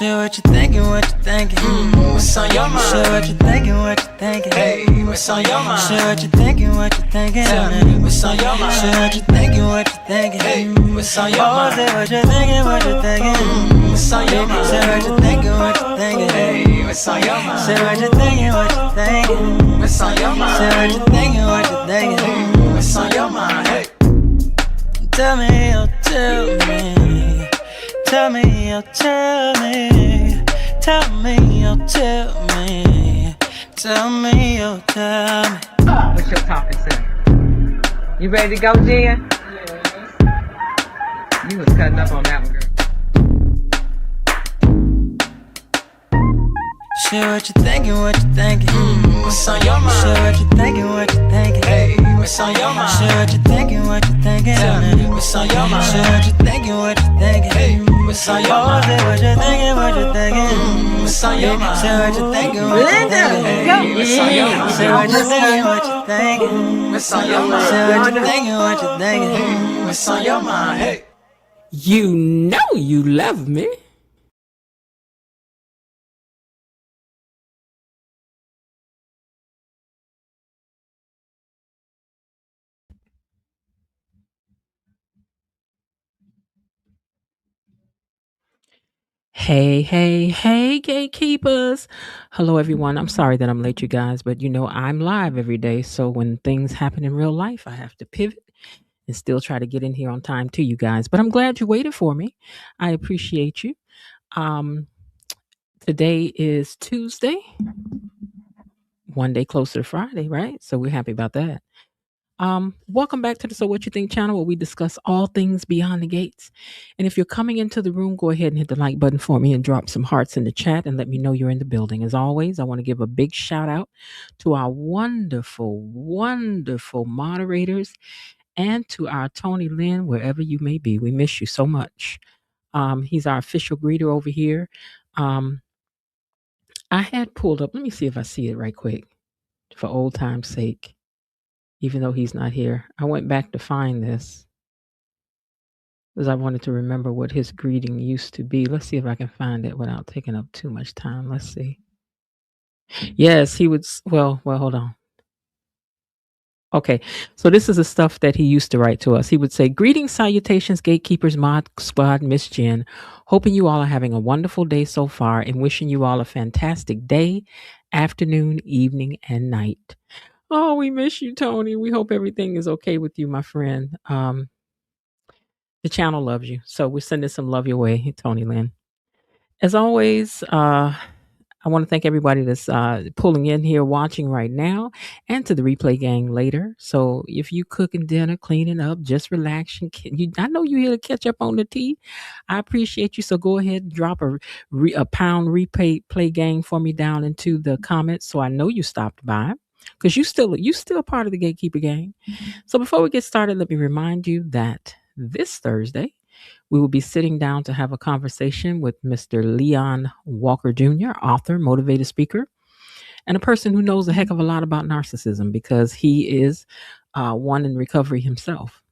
Share what you thinking, what you thinking. What's on your mind? Share what you thinking, what you thinking. Hey, what's on your mind? Share what you thinking, what you thinking. Tell me, what's on your mind? Share what you thinking, what you thinking. Hey, what's on your mind? Say what you thinking, what you thinking. What's on your mind? Share what you thinking, what you thinking. Hey, what's on your mind? Share what you thinking, what you thinking. What's on your mind? Share what you thinking, what you thinking. What's on your mind? Hey, tell me, oh, tell me. Tell me, oh, tell me. Tell me, oh, tell me. Tell me, oh, tell me. What's your topic, sir? You ready to go, Jen? Yes. You was cutting up on that one, girl. Share what you thinking, what you thinking. What's on your mind? Share what you thinking, what you thinking. Hey, what's on your mind? Share what you thinking, what you thinking. Tell me, what's on your mind? Share what you thinking, what you thinking. Hey, what's on your mind? Say what you thinking, what you thinking. What's on your mind? Share what you thinking, what you thinking. Hey, what's on your mind? Share what you thinking, what you thinking. What's on your mind? Share what you thinking, what you thinking. Hey, what's on your mind? Hey, You know you love me. Hey, hey, hey, gatekeepers. Hello, everyone. I'm sorry that I'm late, you guys, but you know, I'm live every day. So when things happen in real life, I have to pivot and still try to get in here on time to you guys. But I'm glad you waited for me. I appreciate you. Um, Today is Tuesday, one day closer to Friday, right? So we're happy about that. Welcome back to the So What You Think channel where we discuss all things beyond the gates. And if you're coming into the room, go ahead and hit the like button for me and drop some hearts in the chat and let me know you're in the building. As always, I want to give a big shout out to our wonderful, wonderful moderators and to our Tony Lynn, wherever you may be. We miss you so much. He's our official greeter over here. Um, I had pulled up, let me see if I see it right quick for old time's sake. Even though he's not here, I went back to find this because I wanted to remember what his greeting used to be. Let's see if I can find it without taking up too much time. Let's see. Yes, he would. Well, hold on. Okay, so this is the stuff that he used to write to us. He would say, "Greetings, salutations, gatekeepers, mod squad, Miss Jen. Hoping you all are having a wonderful day so far and wishing you all a fantastic day, afternoon, evening, and night." Oh, we miss you, Tony. We hope everything is okay with you, my friend. The channel loves you. So we're sending some love your way, Tony Lynn. As always, I want to thank everybody that's pulling in here, watching right now, and to the replay gang later. So if you cooking dinner, cleaning up, just relaxing, I know you're here to catch up on the tea. I appreciate you. So go ahead and drop a pound replay gang for me down into the comments, so I know you stopped by. Because you still part of the Gatekeeper gang. So before we get started, let me remind you that this Thursday, we will be sitting down to have a conversation with Mr. Leon Walker Jr., author, motivated speaker, and a person who knows a heck of a lot about narcissism because he is one in recovery himself.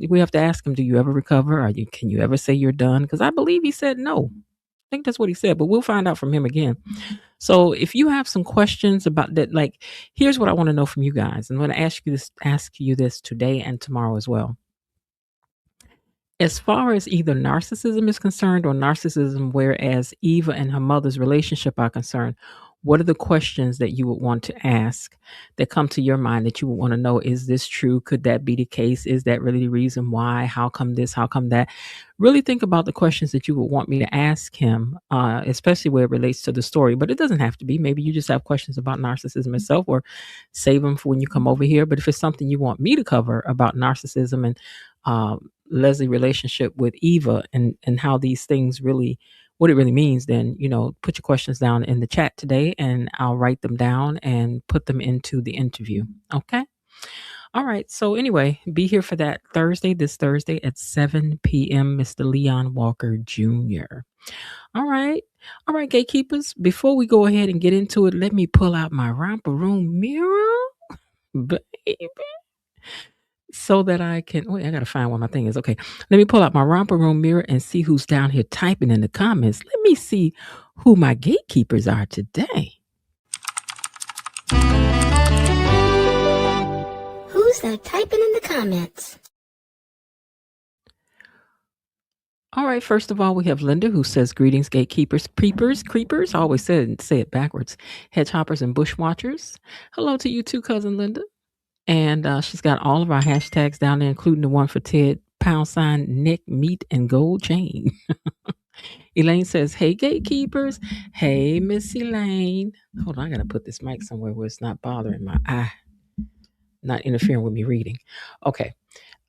We have to ask him, do you ever recover? Can you ever say you're done? Because I believe he said no. I think that's what he said, but we'll find out from him again. So if you have some questions about that, like, here's what I want to know from you guys. I'm going to ask you this today and tomorrow as well. As far as either narcissism is concerned or narcissism, whereas Eva and her mother's relationship are concerned, what are the questions that you would want to ask that come to your mind that you would want to know? Is this true? Could that be the case? Is that really the reason why? How come this? How come that? Really think about the questions that you would want me to ask him, especially where it relates to the story. But it doesn't have to be. Maybe you just have questions about narcissism itself, or save them for when you come over here. But if it's something you want me to cover about narcissism and Leslie relationship with Eva and how these things really, what it really means, then, put your questions down in the chat today and I'll write them down and put them into the interview. Okay. All right. So anyway, be here for that this Thursday at 7 p.m. Mr. Leon Walker Jr. All right. All right, gatekeepers, before we go ahead and get into it, let me pull out my romper room mirror, baby. so that I can. Wait, I gotta find where my thing is. Okay, let me pull out my romper room mirror and see who's down here typing in the comments. Let me see who my gatekeepers are today. Who's that typing in the comments? All right, first of all, we have Linda who says, greetings, gatekeepers, creepers. I always say it backwards. Hedgehoppers and bushwatchers. Hello to you too, cousin Linda. And she's got all of our hashtags down there, including the one for Ted, # neck, meat, and gold chain. Elaine says, hey, gatekeepers. Hey, Miss Elaine. Hold on, I got to put this mic somewhere where it's not bothering my eye, not interfering with me reading. Okay.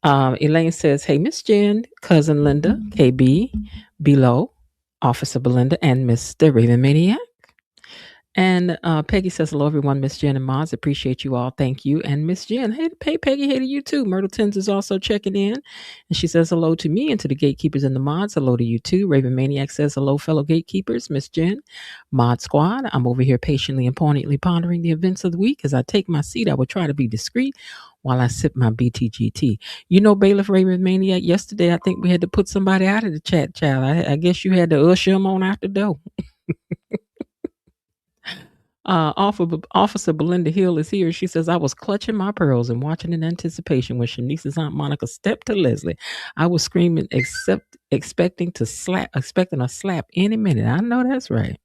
Elaine says, hey, Miss Jen, cousin Linda, KB, below, Officer Belinda, and Mr. Raven Maniac. And Peggy says, hello, everyone. Miss Jen and Moz, appreciate you all. Thank you. And Miss Jen, hey, Peggy, hey to you too. Myrtle Tins is also checking in. And she says hello to me and to the gatekeepers and the mods. Hello to you too. Raven Maniac says, hello, fellow gatekeepers. Miss Jen, Mod Squad. I'm over here patiently and poignantly pondering the events of the week. As I take my seat, I will try to be discreet while I sip my BTGT. You know, Bailiff Raven Maniac, yesterday I think we had to put somebody out of the chat, child. I guess you had to usher them on out the door. Officer Belinda Hill is here. She says, I was clutching my pearls and watching in anticipation when Shanice's Aunt Monica stepped to Leslie. I was screaming, expecting a slap any minute. I know that's right.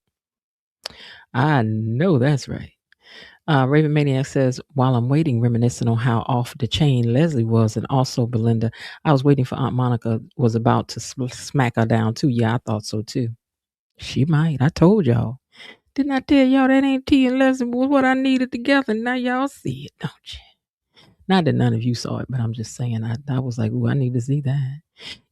Raven Maniac says, while I'm waiting, reminiscing on how off the chain Leslie was, and also Belinda, I was waiting for Aunt Monica was about to smack her down too. Yeah, I thought so too. She might. I told y'all. Didn't I tell y'all that Aunt T and Leslie was what I needed together? Now y'all see it, don't you? Not that none of you saw it, but I'm just saying, I was like, ooh, I need to see that.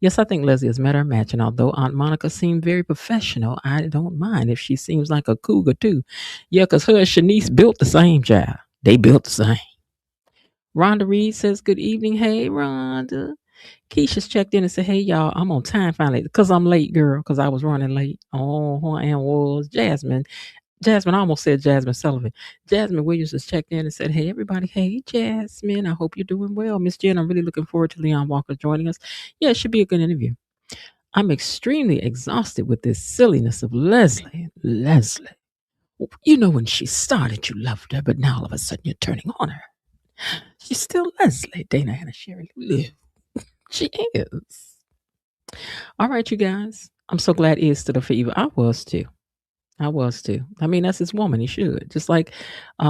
Yes, I think Leslie has met her match, and although Aunt Monica seemed very professional, I don't mind if she seems like a cougar too. Yeah, because her and Shanice built the same, child. They built the same. Rhonda Reed says, good evening. Hey, Rhonda. Keisha's checked in and said, hey, y'all, I'm on time finally because I'm late, girl, because I was running late. Oh, and was Jasmine, I almost said Jasmine Sullivan. Jasmine Williams has checked in and said, hey, everybody. Hey, Jasmine, I hope you're doing well. Miss Jen, I'm really looking forward to Leon Walker joining us. Yeah, it should be a good interview. I'm extremely exhausted with this silliness of Leslie. You know, when she started, you loved her, but now all of a sudden you're turning on her. She's still Leslie. Dana Hannah Sherry Lou. She is. All right, you guys. I'm so glad E stood up for evil. I was too. I mean, that's his woman. He should. Just like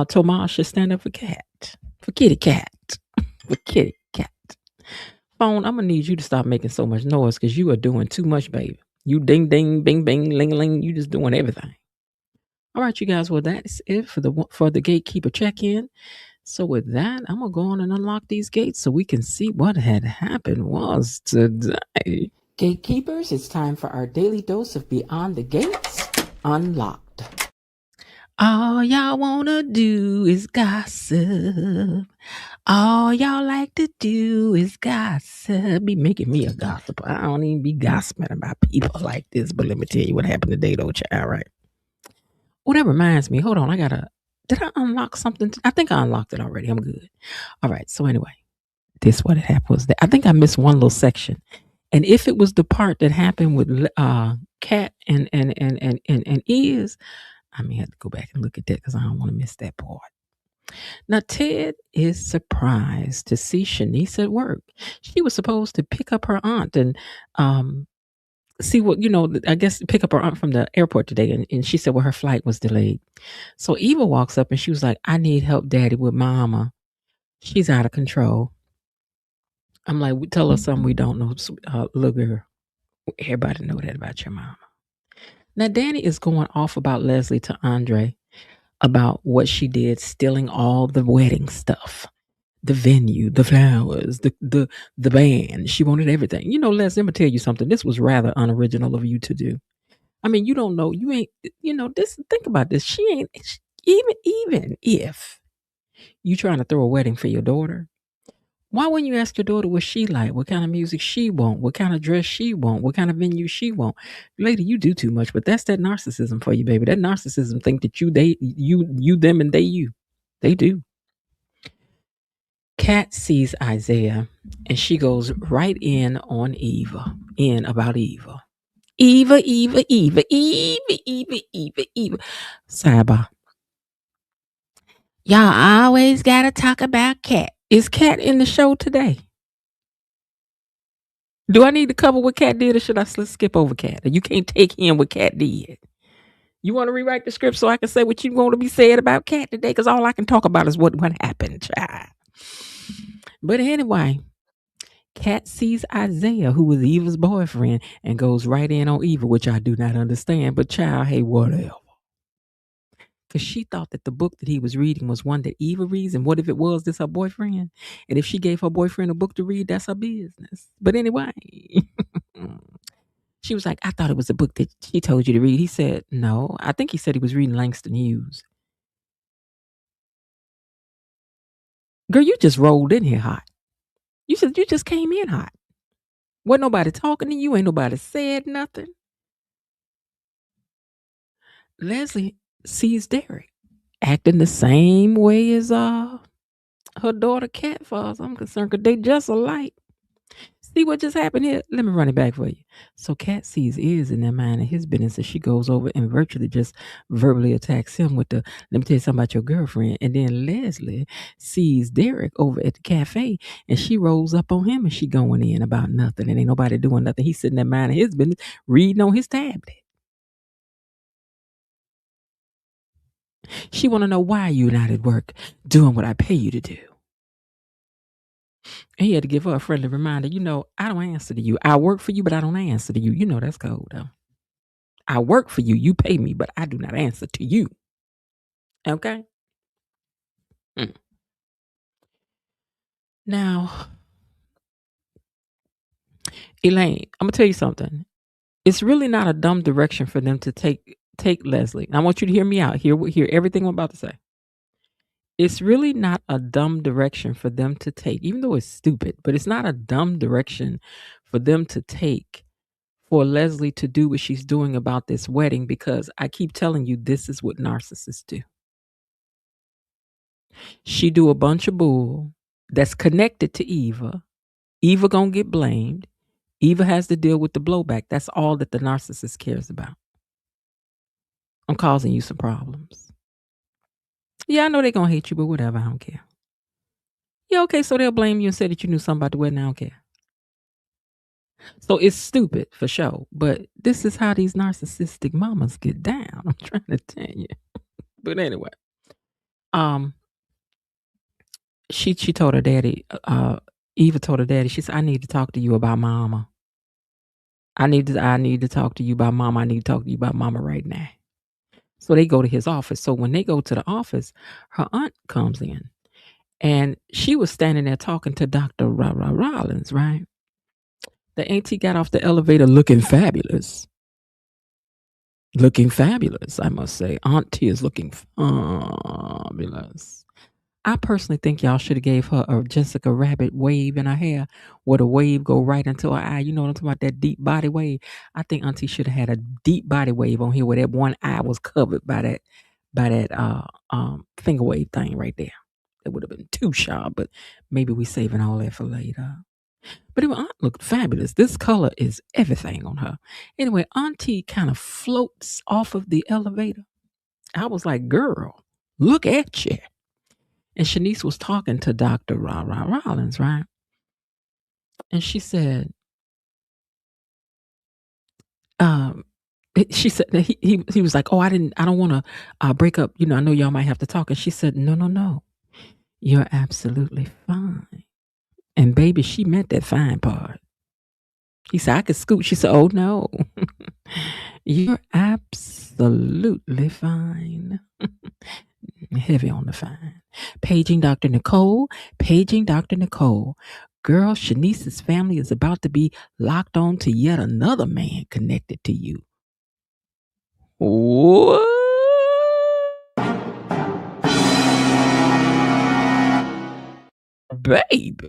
Tomas should stand up for kitty cat. For kitty cat. Phone, I'm going to need you to stop making so much noise because you are doing too much, baby. You ding, ding, bing, bing, ling, ling. You just doing everything. All right, you guys. Well, that's it for the gatekeeper check-in. So with that, I'm going to go on and unlock these gates so we can see what had happened was today. Gatekeepers, it's time for our daily dose of Beyond the Gates Unlocked. All y'all wanna do is gossip. All y'all like to do is gossip. Be making me a gossiper. I don't even be gossiping about people like this. But let me tell you what happened today, though, child. Right? Oh, that reminds me. Hold on, did I unlock something? I think I unlocked it already. I'm good. All right. So anyway, this what had happened was that I think I missed one little section. And if it was the part that happened with Cat and Is, I may have to go back and look at that because I don't want to miss that part. Now, Ted is surprised to see Shanice at work. She was supposed to pick up her aunt and see what, I guess pick up her aunt from the airport today. And she said, well, her flight was delayed. So Eva walks up and she was like, I need help, Daddy, with Mama. She's out of control. I'm like, tell us something we don't know, little girl. Everybody know that about your mama. Now, Danny is going off about Leslie to Andre about what she did, stealing all the wedding stuff, the venue, the flowers, the band. She wanted everything. Leslie, I'm going to tell you something. This was rather unoriginal of you to do. I mean, you don't know. You ain't, think about this. She ain't, even if you trying to throw a wedding for your daughter, why wouldn't you ask your daughter what she like, what kind of music she want, what kind of dress she want, what kind of venue she want? Lady, you do too much, but that's that narcissism for you, baby. That narcissism think that you, them, and they you. They do. Kat sees Isaiah and she goes right in on Eva, in about Eva. Eva, Eva, Eva, Eva, Eva, Eva, Eva. Sidebar. Y'all always gotta talk about Kat. Is Kat in the show today? Do I need to cover what Kat did or should I skip over Kat? You can't take in what Kat did. You want to rewrite the script so I can say what you want to be said about Kat today? Because all I can talk about is what happened, child. But anyway, Kat sees Isaiah, who was Eva's boyfriend, and goes right in on Eva, which I do not understand. But child, hey, whatever. Because she thought that the book that he was reading was one that Eva reads. And what if it was this her boyfriend? And if she gave her boyfriend a book to read, that's her business. But anyway, she was like, I thought it was a book that she told you to read. He said, no. I think he said he was reading Langston Hughes. Girl, you just rolled in here hot. You just came in hot. Wasn't nobody talking to you. Ain't nobody said nothing. Leslie sees Derek acting the same way as her daughter Kat, far as I'm concerned, because they just alike. See what just happened here? Let me run it back for you. So Kat sees Iz in their mind and his business, and she goes over and virtually just verbally attacks him with the, let me tell you something about your girlfriend. And then Leslie sees Derek over at the cafe, and she rolls up on him, and she going in about nothing, and ain't nobody doing nothing. He's sitting there minding his business, reading on his tablet. She want to know why you're not at work doing what I pay you to do. And he had to give her a friendly reminder, I don't answer to you. I work for you, but I don't answer to you. You know that's cold, though. I work for you. You pay me, but I do not answer to you. Okay? Now, Elaine, I'm going to tell you something. It's really not a dumb direction for them to take Leslie. And I want you to hear me out. Hear everything I'm about to say. It's really not a dumb direction for them to take, even though it's stupid, but it's not a dumb direction for them to take for Leslie to do what she's doing about this wedding, because I keep telling you, this is what narcissists do. She do a bunch of bull that's connected to Eva. Eva gonna get blamed. Eva has to deal with the blowback. That's all that the narcissist cares about. I'm causing you some problems. Yeah, I know they're gonna hate you, but whatever, I don't care. Yeah, okay, so they'll blame you and say that you knew something about the wedding. I don't care. So it's stupid for sure, but this is how these narcissistic mamas get down. I'm trying to tell you. But anyway, she told her daddy, Eva told her daddy, she said, I need to talk to you about mama. I need to talk to you about mama. I need to talk to you about mama right now. So they go to his office. So when they go to the office, her aunt comes in, and she was standing there talking to Dr. Rollins, right? The auntie got off the elevator looking fabulous. Looking fabulous, I must say. Auntie is looking fabulous. I personally think y'all should have gave her a Jessica Rabbit wave in her hair, where the wave go right into her eye. You know what I'm talking about? That deep body wave. I think Auntie should have had a deep body wave on here where that one eye was covered by that finger wave thing right there. It would have been too sharp, but maybe we saving all that for later. But anyway, Aunt looked fabulous. This color is everything on her. Anyway, Auntie kind of floats off of the elevator. I was like, girl, look at you. And Shanice was talking to Dr. Rollins, right? And she said, she said that he was like, oh, I don't want to break up. I know y'all might have to talk. And she said, no. You're absolutely fine. And baby, she meant that fine part. He said, I could scoot. She said, oh no. You're absolutely fine. Heavy on the fine. Paging Dr. Nicole. Girl, Shanice's family is about to be locked on to yet another man connected to you. What? Babe.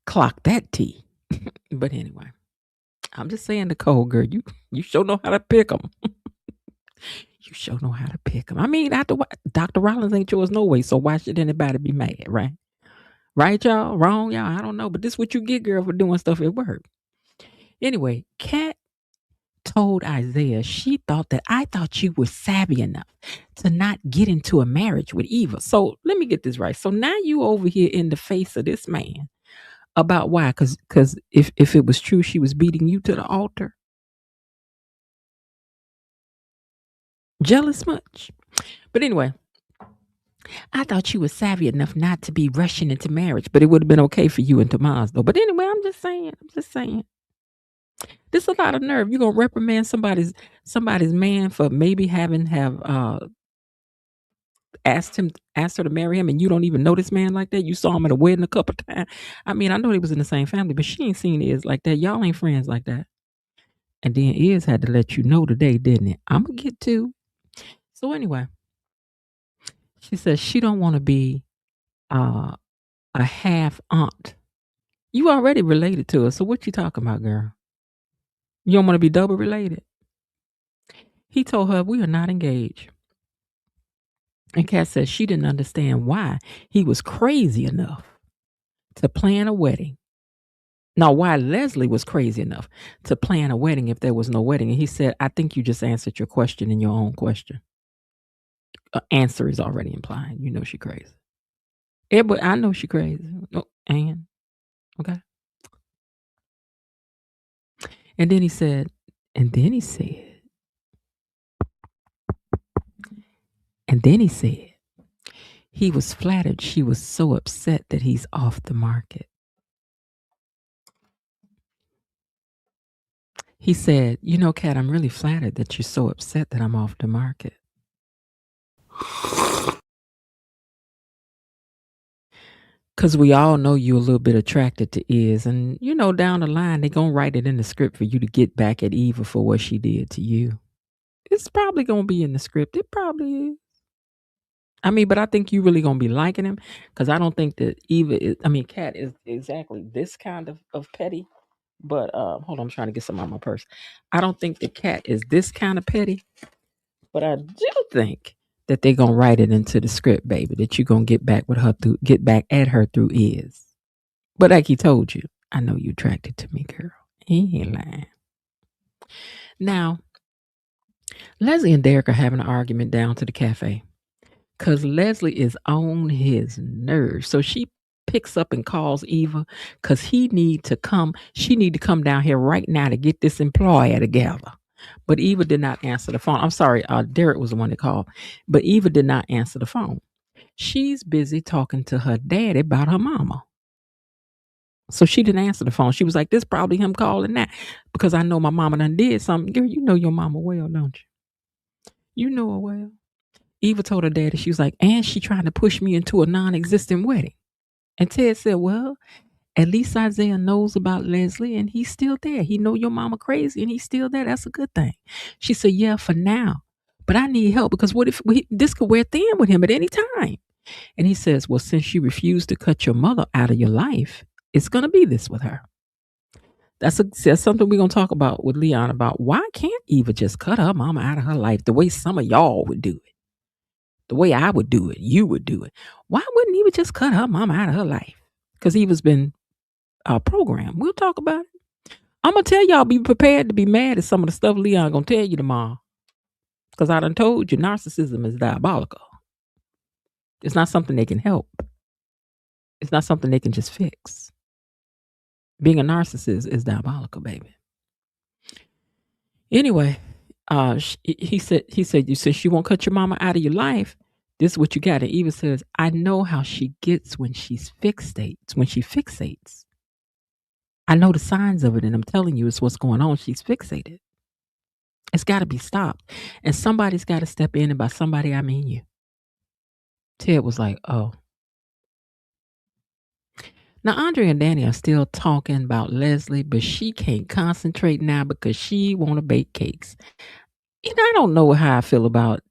Clock that tea. But anyway, I'm just saying, Nicole, girl, you sure know how to pick them. You sure know how to pick them. I mean, Dr. Rollins ain't yours no way, so why should anybody be mad, right? Right, y'all? Wrong, y'all? I don't know, but this what you get, girl, for doing stuff at work. Anyway, Kat told Isaiah I thought you were savvy enough to not get into a marriage with Eva. So let me get this right. So now you over here in the face of this man about why? Because if it was true, she was beating you to the altar. Jealous much? But anyway, I thought you were savvy enough not to be rushing into marriage, but it would have been okay for you and Tomas though. But anyway, I'm just saying. This is a lot of nerve. You're gonna reprimand somebody's man for maybe have asked her to marry him, and you don't even know this man like that. You saw him at a wedding a couple times. I mean, I know they was in the same family, but she ain't seen Iz like that. Y'all ain't friends like that. And then Iz had to let you know today, didn't it? I'm gonna get to. So anyway, she says she don't want to be a half aunt. You already related to her, so what you talking about, girl? You don't want to be double related. He told her we are not engaged. And Kat says she didn't understand why he was crazy enough to plan a wedding. Now, why Leslie was crazy enough to plan a wedding if there was no wedding. And he said, I think you just answered your question in your own question. Answer is already implied. You know she crazy. Yeah, but I know she crazy. Oh, and okay. And then he said, he was flattered she was so upset that he's off the market. He said, you know, Kat, I'm really flattered that you're so upset that I'm off the market. Because we all know you're a little bit attracted to Iz. And, you know, down the line, they're going to write it in the script for you to get back at Eva for what she did to you. It's probably going to be in the script. It probably is. I mean, but I think you really going to be liking him. Because I don't think that Kat is exactly this kind of petty. But hold on, I'm trying to get some out of my purse. I don't think the Kat is this kind of petty. But I do think that they're gonna write it into the script, baby, that you're gonna get back at her through Iz. But like he told you, I know you attracted to me, girl. He ain't lying. Now, Leslie and Derek are having an argument down to the cafe. Cause Leslie is on his nerves. So she picks up and calls Eva because she need to come down here right now to get this employee together. But Eva did not answer the phone. I'm sorry, Derek was the one that called. But Eva did not answer the phone. She's busy talking to her daddy about her mama. So she didn't answer the phone. She was like, this probably him calling that because I know my mama done did something. Girl, you know your mama well, don't you? You know her well. Eva told her daddy, she was like, and she trying to push me into a non-existent wedding. And Ted said, well, at least Isaiah knows about Leslie and he's still there. He know your mama crazy and he's still there. That's a good thing. She said, yeah, for now. But I need help because what if this could wear thin with him at any time? And he says, well, since you refused to cut your mother out of your life, it's going to be this with her. That's something we're going to talk about with Leon about why can't Eva just cut her mama out of her life the way some of y'all would do it? The way I would do it, you would do it. Why wouldn't Eva just cut her mama out of her life? Because Eva's been programmed. We'll talk about it. I'm going to tell y'all, be prepared to be mad at some of the stuff Leon going to tell you tomorrow. Because I done told you narcissism is diabolical. It's not something they can help. It's not something they can just fix. Being a narcissist is diabolical, baby. Anyway, he said, you said she won't cut your mama out of your life. This is what you got. And Eva says, I know how she gets when she fixates. I know the signs of it, and I'm telling you, it's what's going on. She's fixated. It's got to be stopped. And somebody's got to step in, and by somebody, I mean you. Ted was like, oh. Now, Andre and Danny are still talking about Leslie, but she can't concentrate now because she want to bake cakes. And I don't know how I feel about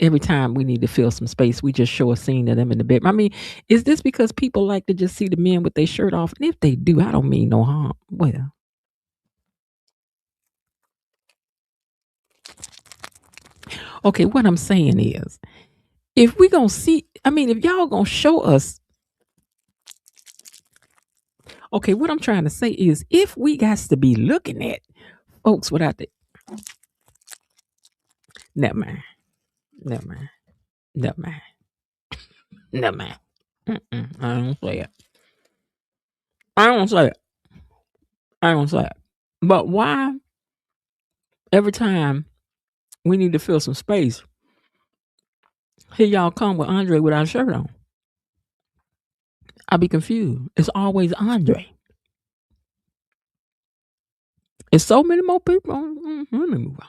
every time we need to fill some space, we just show a scene of them in the bed. I mean, is this because people like to just see the men with their shirt off? And if they do, I don't mean no harm. Well, Okay, what I'm saying is, if we gonna see, I mean, if y'all gonna show us, okay, what I'm trying to say is, if we got to be looking at folks without the, never mind, never mind, never mind, never mind. I don't say it. I don't say it. I don't say it. But why every time we need to fill some space, here y'all come with Andre without a shirt on? I be confused. It's always Andre. It's so many more people. Let me move on.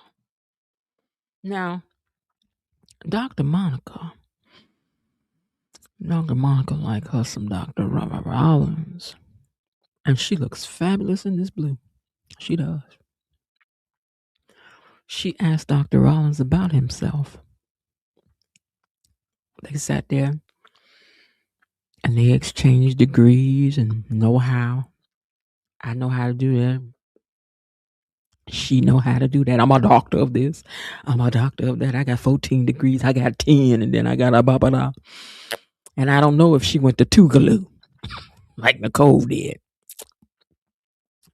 Now, Dr. Monica. Dr. Monica like her some Dr. Robert Rollins. And she looks fabulous in this blue. She does. She asked Dr. Rollins about himself. They sat there and they exchanged degrees and know-how. I know how to do that. She know how to do that. I'm a doctor of this. I'm a doctor of that. I got 14 degrees. I got 10, and then I got a blah. And I don't know if she went to Tougaloo like Nicole did.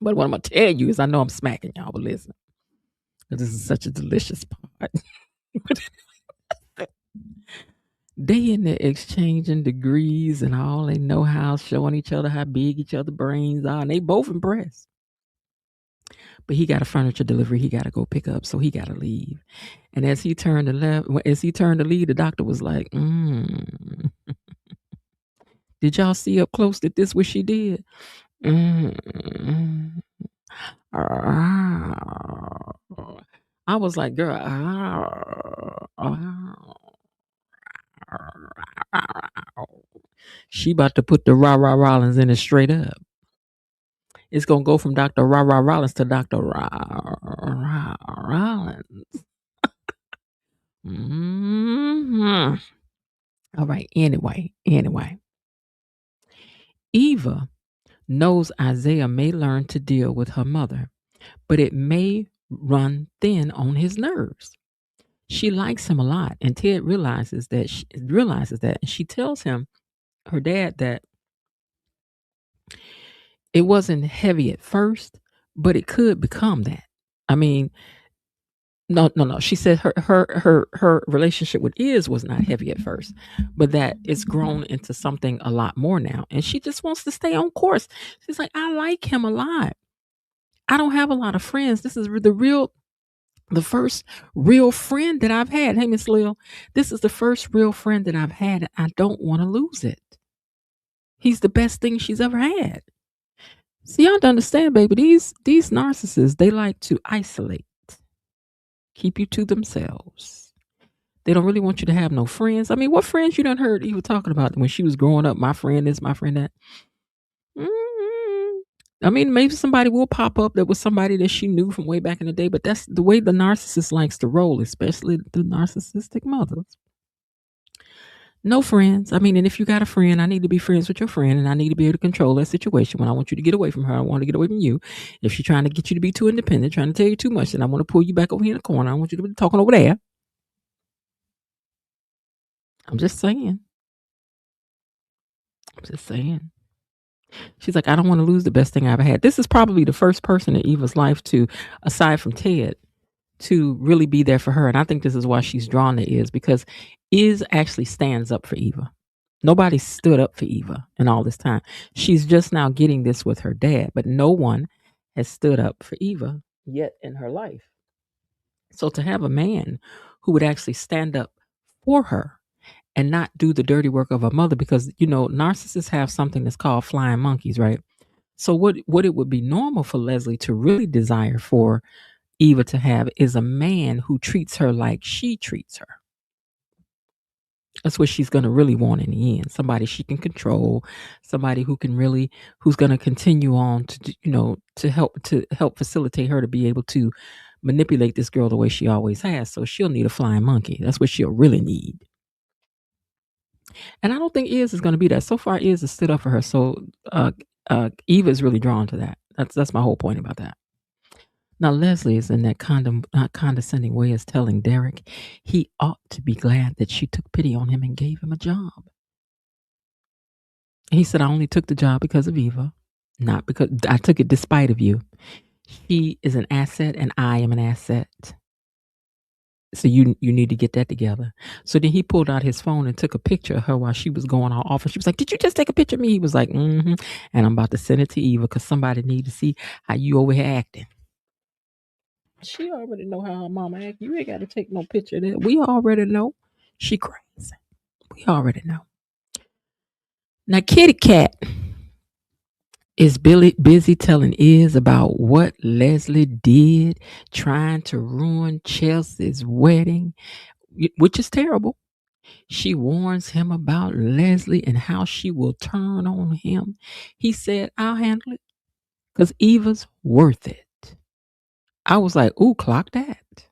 But what I'm going to tell you is I know I'm smacking y'all, but listen. This is such a delicious part. They in there exchanging degrees and all they know how, showing each other how big each other brains are, and they both impressed. But he got a furniture delivery he got to go pick up, so he got to leave. And as he turned to leave, the doctor was like, did y'all see up close that this what she did? I was like, girl, she about to put the Rollins in it straight up. It's gonna go from Dr. Rollins to Dr. Rollins. All right. Anyway, Eva knows Isaiah may learn to deal with her mother, but it may run thin on his nerves. She likes him a lot, and Ted realizes that. And she tells him, her dad, that it wasn't heavy at first, but it could become that. I mean, no. She said her relationship with Iz was not heavy at first, but that it's grown into something a lot more now, and she just wants to stay on course. She's like, I like him a lot. I don't have a lot of friends. This is the first real friend that I've had. Hey, Miss Lil, this is the first real friend that I've had. I don't want to lose it. He's the best thing she's ever had. See, y'all don't understand, baby. These narcissists, they like to isolate, keep you to themselves. They don't really want you to have no friends. I mean, what friends you done heard Eva talking about when she was growing up? My friend this, my friend that. I mean, maybe somebody will pop up that was somebody that she knew from way back in the day, but that's the way the narcissist likes to roll, especially the narcissistic mothers. No friends. I mean, and if you got a friend, I need to be friends with your friend, and I need to be able to control that situation. When I want you to get away from her, I want to get away from you. If she's trying to get you to be too independent, trying to tell you too much, then I want to pull you back over here in the corner. I want you to be talking over there. I'm just saying. She's like, I don't want to lose the best thing I ever had. This is probably the first person in Eva's life to, aside from Ted, to really be there for her. And I think this is why she's drawn to Iz, because Iz actually stands up for Eva. Nobody stood up for Eva in all this time. She's just now getting this with her dad, but no one has stood up for Eva yet in her life. So to have a man who would actually stand up for her and not do the dirty work of a mother, because, narcissists have something that's called flying monkeys, right? So what it would be normal for Leslie to really desire for Eva to have is a man who treats her like she treats her. That's what she's going to really want in the end. Somebody she can control, somebody who's going to continue on to help facilitate her to be able to manipulate this girl the way she always has. So she'll need a flying monkey. That's what she'll really need. And I don't think Iz is going to be that. So far, Iz has stood up for her. So Eva is really drawn to that. That's my whole point about that. Now, Leslie is in that not condescending way as telling Derek he ought to be glad that she took pity on him and gave him a job. He said, I only took the job because of Eva, not because I took it despite of you. She is an asset and I am an asset. So you need to get that together. So then he pulled out his phone and took a picture of her while she was going all off. And she was like, did you just take a picture of me? He was like, mm-hmm. And I'm about to send it to Eva because somebody need to see how you over here acting. She already know how her mama act. You ain't got to take no picture of that. We already know. She crazy. We already know. Now, Kitty Cat is busy telling Iz about what Leslie did, trying to ruin Chelsea's wedding, which is terrible. She warns him about Leslie and how she will turn on him. He said, I'll handle it because Eva's worth it. I was like, ooh, clock that.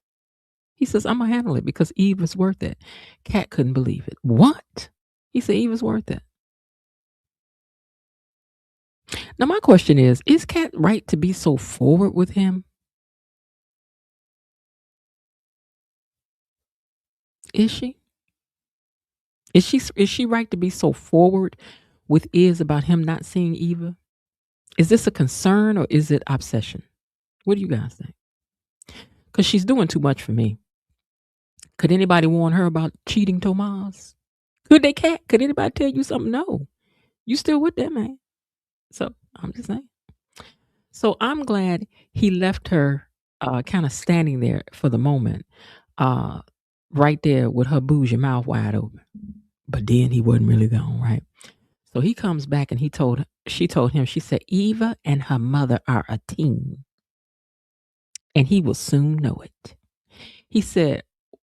He says, I'm going to handle it because Eva's worth it. Cat couldn't believe it. What? He said, Eva's worth it. Now, my question is Cat right to be so forward with him? Is she? Is she right to be so forward with Iz about him not seeing Eva? Is this a concern or is it obsession? What do you guys think? Because she's doing too much for me. Could anybody warn her about cheating Tomas? Could they, Cat? Could anybody tell you something? No. You still with that man. So I'm just saying. So I'm glad he left her kind of standing there for the moment, right there with her bougie mouth wide open. But then he wasn't really gone, right? So he comes back and she told him, she said, Eva and her mother are a team. And he will soon know it. He said,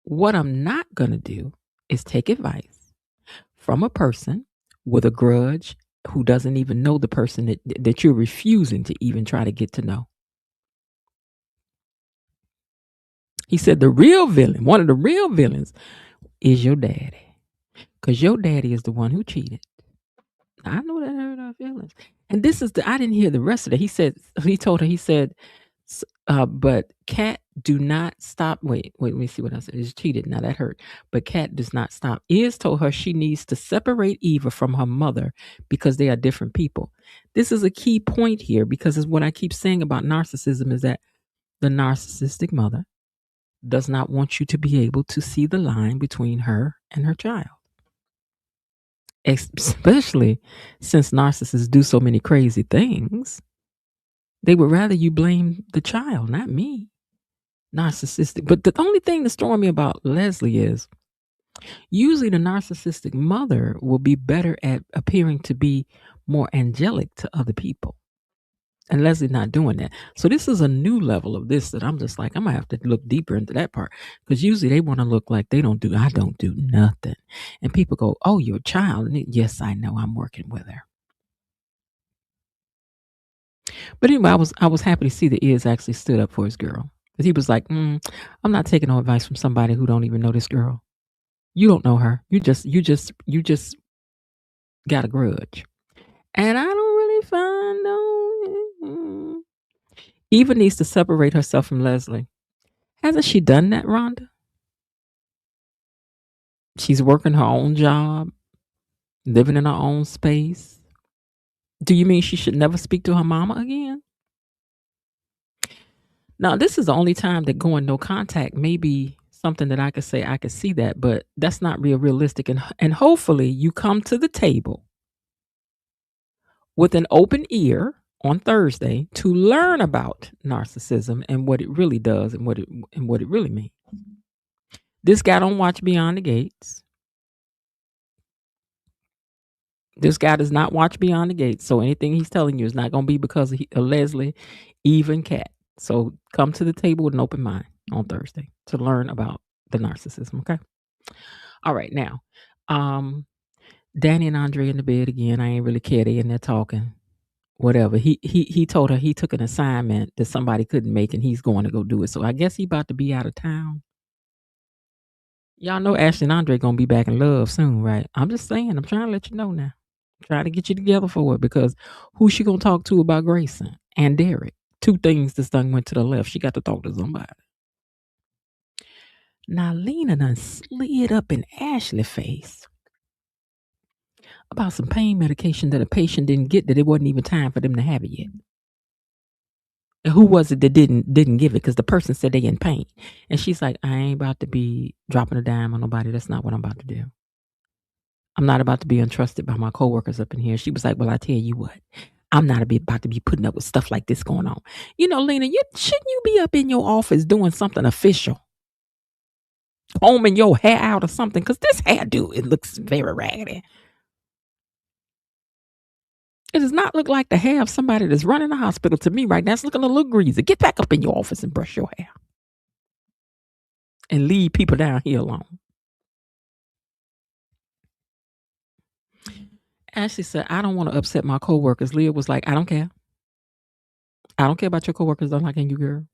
what I'm not going to do is take advice from a person with a grudge who doesn't even know the person that you're refusing to even try to get to know. He said the real villain, one of the real villains, is your daddy. Because your daddy is the one who cheated. I know that hurt her feelings. And this is I didn't hear the rest of it. He told her, but Cat, do not stop. Wait, let me see what I said. Is cheated. Now that hurt. But Cat does not stop. Iz told her she needs to separate Eva from her mother because they are different people. This is a key point here because it's what I keep saying about narcissism is that the narcissistic mother does not want you to be able to see the line between her and her child. Especially since narcissists do so many crazy things. They would rather you blame the child, not me. Narcissistic. But the only thing that's throwing me about Leslie is usually the narcissistic mother will be better at appearing to be more angelic to other people. And Leslie's not doing that. So this is a new level of this that I'm just like, I'm going to have to look deeper into that part. Because usually they want to look like I don't do nothing. And people go, oh, you're a child. And yes, I know, I'm working with her. But anyway, I was happy to see that Iz actually stood up for his girl. Because he was like, I'm not taking no advice from somebody who don't even know this girl. You don't know her. You just got a grudge. And I don't really find no. Eva needs to separate herself from Leslie. Hasn't she done that, Rhonda? She's working her own job, living in her own space. Do you mean she should never speak to her mama again? Now, this is the only time that going no contact may be something that I could say I could see that, but that's not realistic. And hopefully you come to the table with an open ear on Thursday to learn about narcissism and what it really does and what it really means. This guy don't watch Beyond the Gates. This guy does not watch Beyond the Gates. So anything he's telling you is not going to be because of Leslie, even Cat. So come to the table with an open mind on Thursday to learn about the narcissism. Okay. All right. Now, Danny and Andre in the bed again. I ain't really care. They in there talking. Whatever. He told her he took an assignment that somebody couldn't make and he's going to go do it. So I guess he about to be out of town. Y'all know Ashley and Andre going to be back in love soon, right? I'm just saying. I'm trying to let you know now. I'm trying to get you together for it because who's she going to talk to about Grayson and Derek? two things this thing went to the left. She got to talk to somebody. Now Lena done slid up in Ashley's face about some pain medication that a patient didn't get, that it wasn't even time for them to have it yet. And who was it that didn't give it? Because the person said they in pain. And she's like, I ain't about to be dropping a dime on nobody. That's not what I'm about to do. I'm not about to be untrusted by my coworkers up in here. She was like, well, I tell you what, I'm not about to be putting up with stuff like this going on. You know, Lena, shouldn't you be up in your office doing something official? Combing your hair out or something? Because this hairdo, it looks very raggedy. It does not look like the hair of somebody that's running the hospital to me right now. It's looking a little greasy. Get back up in your office and brush your hair. And leave people down here alone. Ashley said, I don't want to upset my coworkers. Leah was like, I don't care. I don't care about your coworkers don't liking you, girl.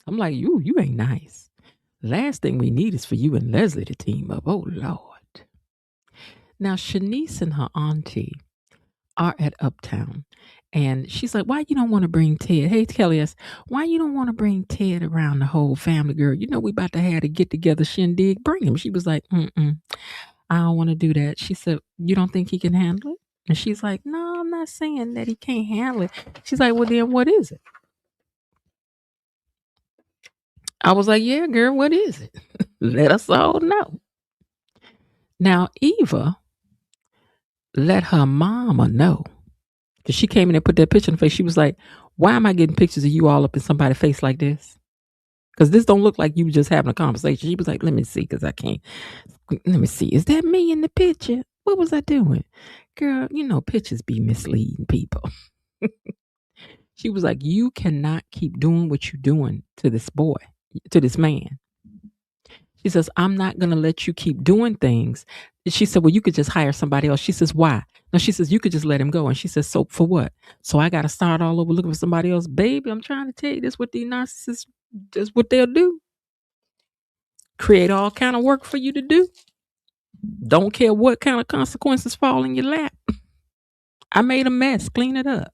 I'm like, you ain't nice. Last thing we need is for you and Leslie to team up. Oh, Lord. Now, Shanice and her auntie are at Uptown. And she's like, why you don't want to bring Ted? Hey, Kelly, why you don't want to bring Ted around the whole family, girl? You know we about to have a get-together shindig. Bring him. She was like, I don't want to do that. She said, you don't think he can handle it? And she's like, no, I'm not saying that he can't handle it. She's like, well, then what is it? I was like, yeah, girl, what is it? Let us all know. Now, Eva let her mama know. Because she came in and put that picture in the face. She was like, why am I getting pictures of you all up in somebody's face like this? Because this don't look like you just having a conversation. She was like, let me see, because I can't. Let me see. Is that me in the picture? What was I doing? Girl, you know, pictures be misleading people. She was like, you cannot keep doing what you're doing to this boy, to this man. She says, I'm not going to let you keep doing things. She said, well, you could just hire somebody else. She says, why? No, she says, you could just let him go. And she says, so for what? So I got to start all over looking for somebody else. Baby, I'm trying to tell you this, what these narcissists, just what they'll do. Create all kind of work for you to do. Don't care what kind of consequences fall in your lap. I made a mess. Clean it up.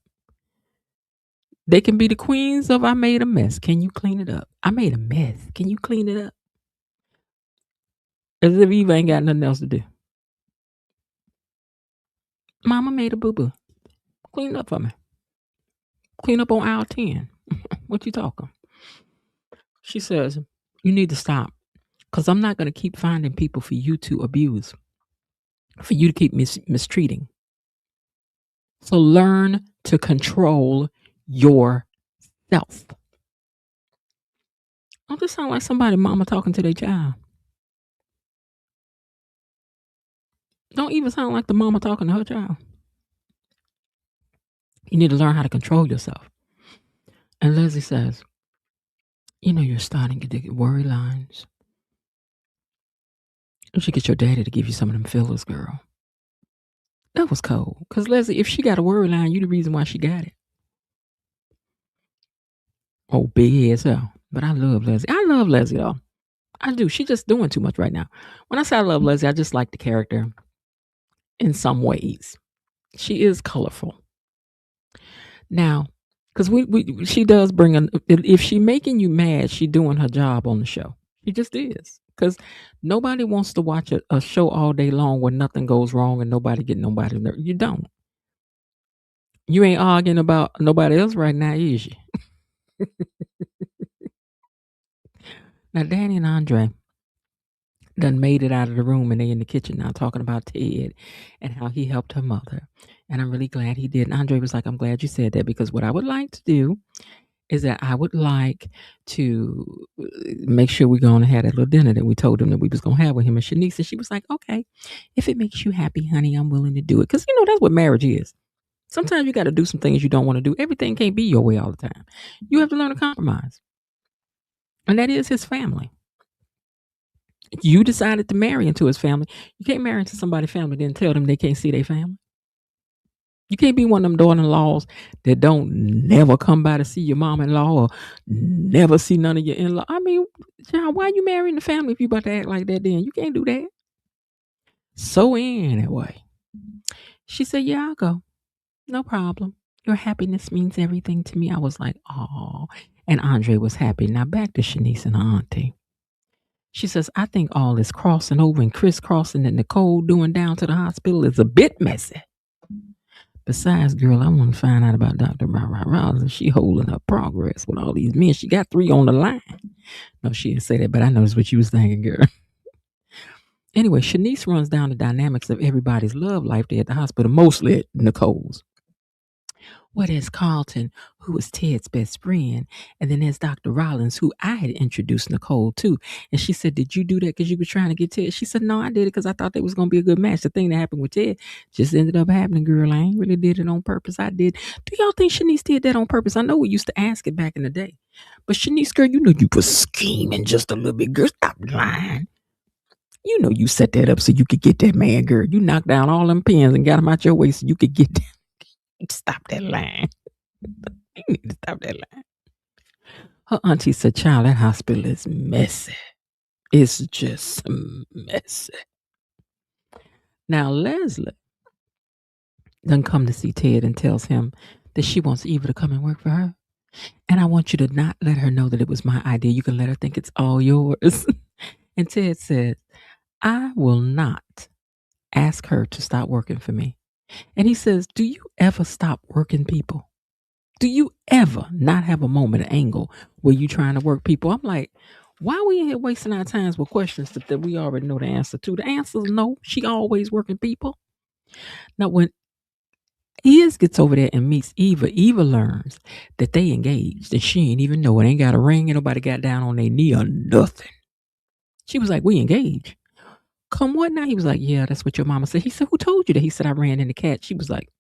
They can be the queens of I made a mess. Can you clean it up? I made a mess. Can you clean it up? As if Eva ain't got nothing else to do. Mama made a boo-boo. Clean it up for me. Clean up on aisle 10. What you talking? She says, you need to stop. Because I'm not going to keep finding people for you to abuse. For you to keep mistreating. So learn to control yourself. Don't this sound like somebody mama talking to their child? Don't even sound like the mama talking to her child. You need to learn how to control yourself. And Leslie says, you know, you're starting to get worry lines. You should get your daddy to give you some of them fillers, girl. That was cold. Because Leslie, if she got a worry line, you the reason why she got it. Oh, big as hell. But I love Leslie. I love Leslie, though. I do. She's just doing too much right now. When I say I love Leslie, I just like the character in some ways. She is colorful. Now, because she does bring if she making you mad, she doing her job on the show. She just is. Because nobody wants to watch a show all day long where nothing goes wrong and nobody get nobody nerve. You don't. You ain't arguing about nobody else right now, is you? Now, Danny and Andre done made it out of the room and they in the kitchen now talking about Ted and how he helped her mother. And I'm really glad he did. And Andre was like, I'm glad you said that, because what I would like to do is that I would like to make sure we're going to have that little dinner that we told him that we was going to have with him and Shanice. And she was like, okay, if it makes you happy, honey, I'm willing to do it. Because, you know, that's what marriage is. Sometimes you got to do some things you don't want to do. Everything can't be your way all the time. You have to learn to compromise. And that is his family. You decided to marry into his family. You can't marry into somebody's family then tell them they can't see their family. You can't be one of them daughter-in-laws that don't never come by to see your mom-in-law or never see none of your in-law. I mean, child, why you marrying the family if you about to act like that then? You can't do that. So anyway, she said, yeah, I'll go. No problem. Your happiness means everything to me. I was like, oh. And Andre was happy. Now back to Shanice and her auntie. She says, I think all this crossing over and crisscrossing that Nicole doing down to the hospital is a bit messy. Besides, girl, I want to find out about Dr. Rouse and she holding up progress with all these men. She got 3 on the line. No, she didn't say that, but I noticed what you was thinking, girl. Anyway, Shanice runs down the dynamics of everybody's love life there at the hospital, mostly at Nicole's. Well, there's Carlton, who was Ted's best friend. And then there's Dr. Rollins, who I had introduced Nicole to. And she said, did you do that because you were trying to get Ted? She said, no, I did it because I thought they was going to be a good match. The thing that happened with Ted just ended up happening, girl. I ain't really did it on purpose. I did. Do y'all think Shanice did that on purpose? I know we used to ask it back in the day. But Shanice, girl, you know you was scheming just a little bit. Girl, stop lying. You know you set that up so you could get that man, girl. You knocked down all them pins and got them out your way so you could get that. Stop that line. You need to stop that line. Her auntie said, child, that hospital is messy. It's just messy. Now, Leslie done come to see Ted and tells him that she wants Eva to come and work for her. And I want you to not let her know that it was my idea. You can let her think it's all yours. And Ted said, I will not ask her to stop working for me. And he says, do you ever stop working people? Do you ever not have a moment of angle where you trying to work people? I'm like, why are we in here wasting our times with questions that we already know the answer to? The answer is no. She always working people. Now, when Iz gets over there and meets Eva, Eva learns that they engaged and she ain't even know it. Ain't got a ring. Ain't nobody got down on their knee or nothing. She was like, we engaged. Come what now? He was like, yeah, that's what your mama said. He said, who told you that? He said, I ran in the cat. She was like,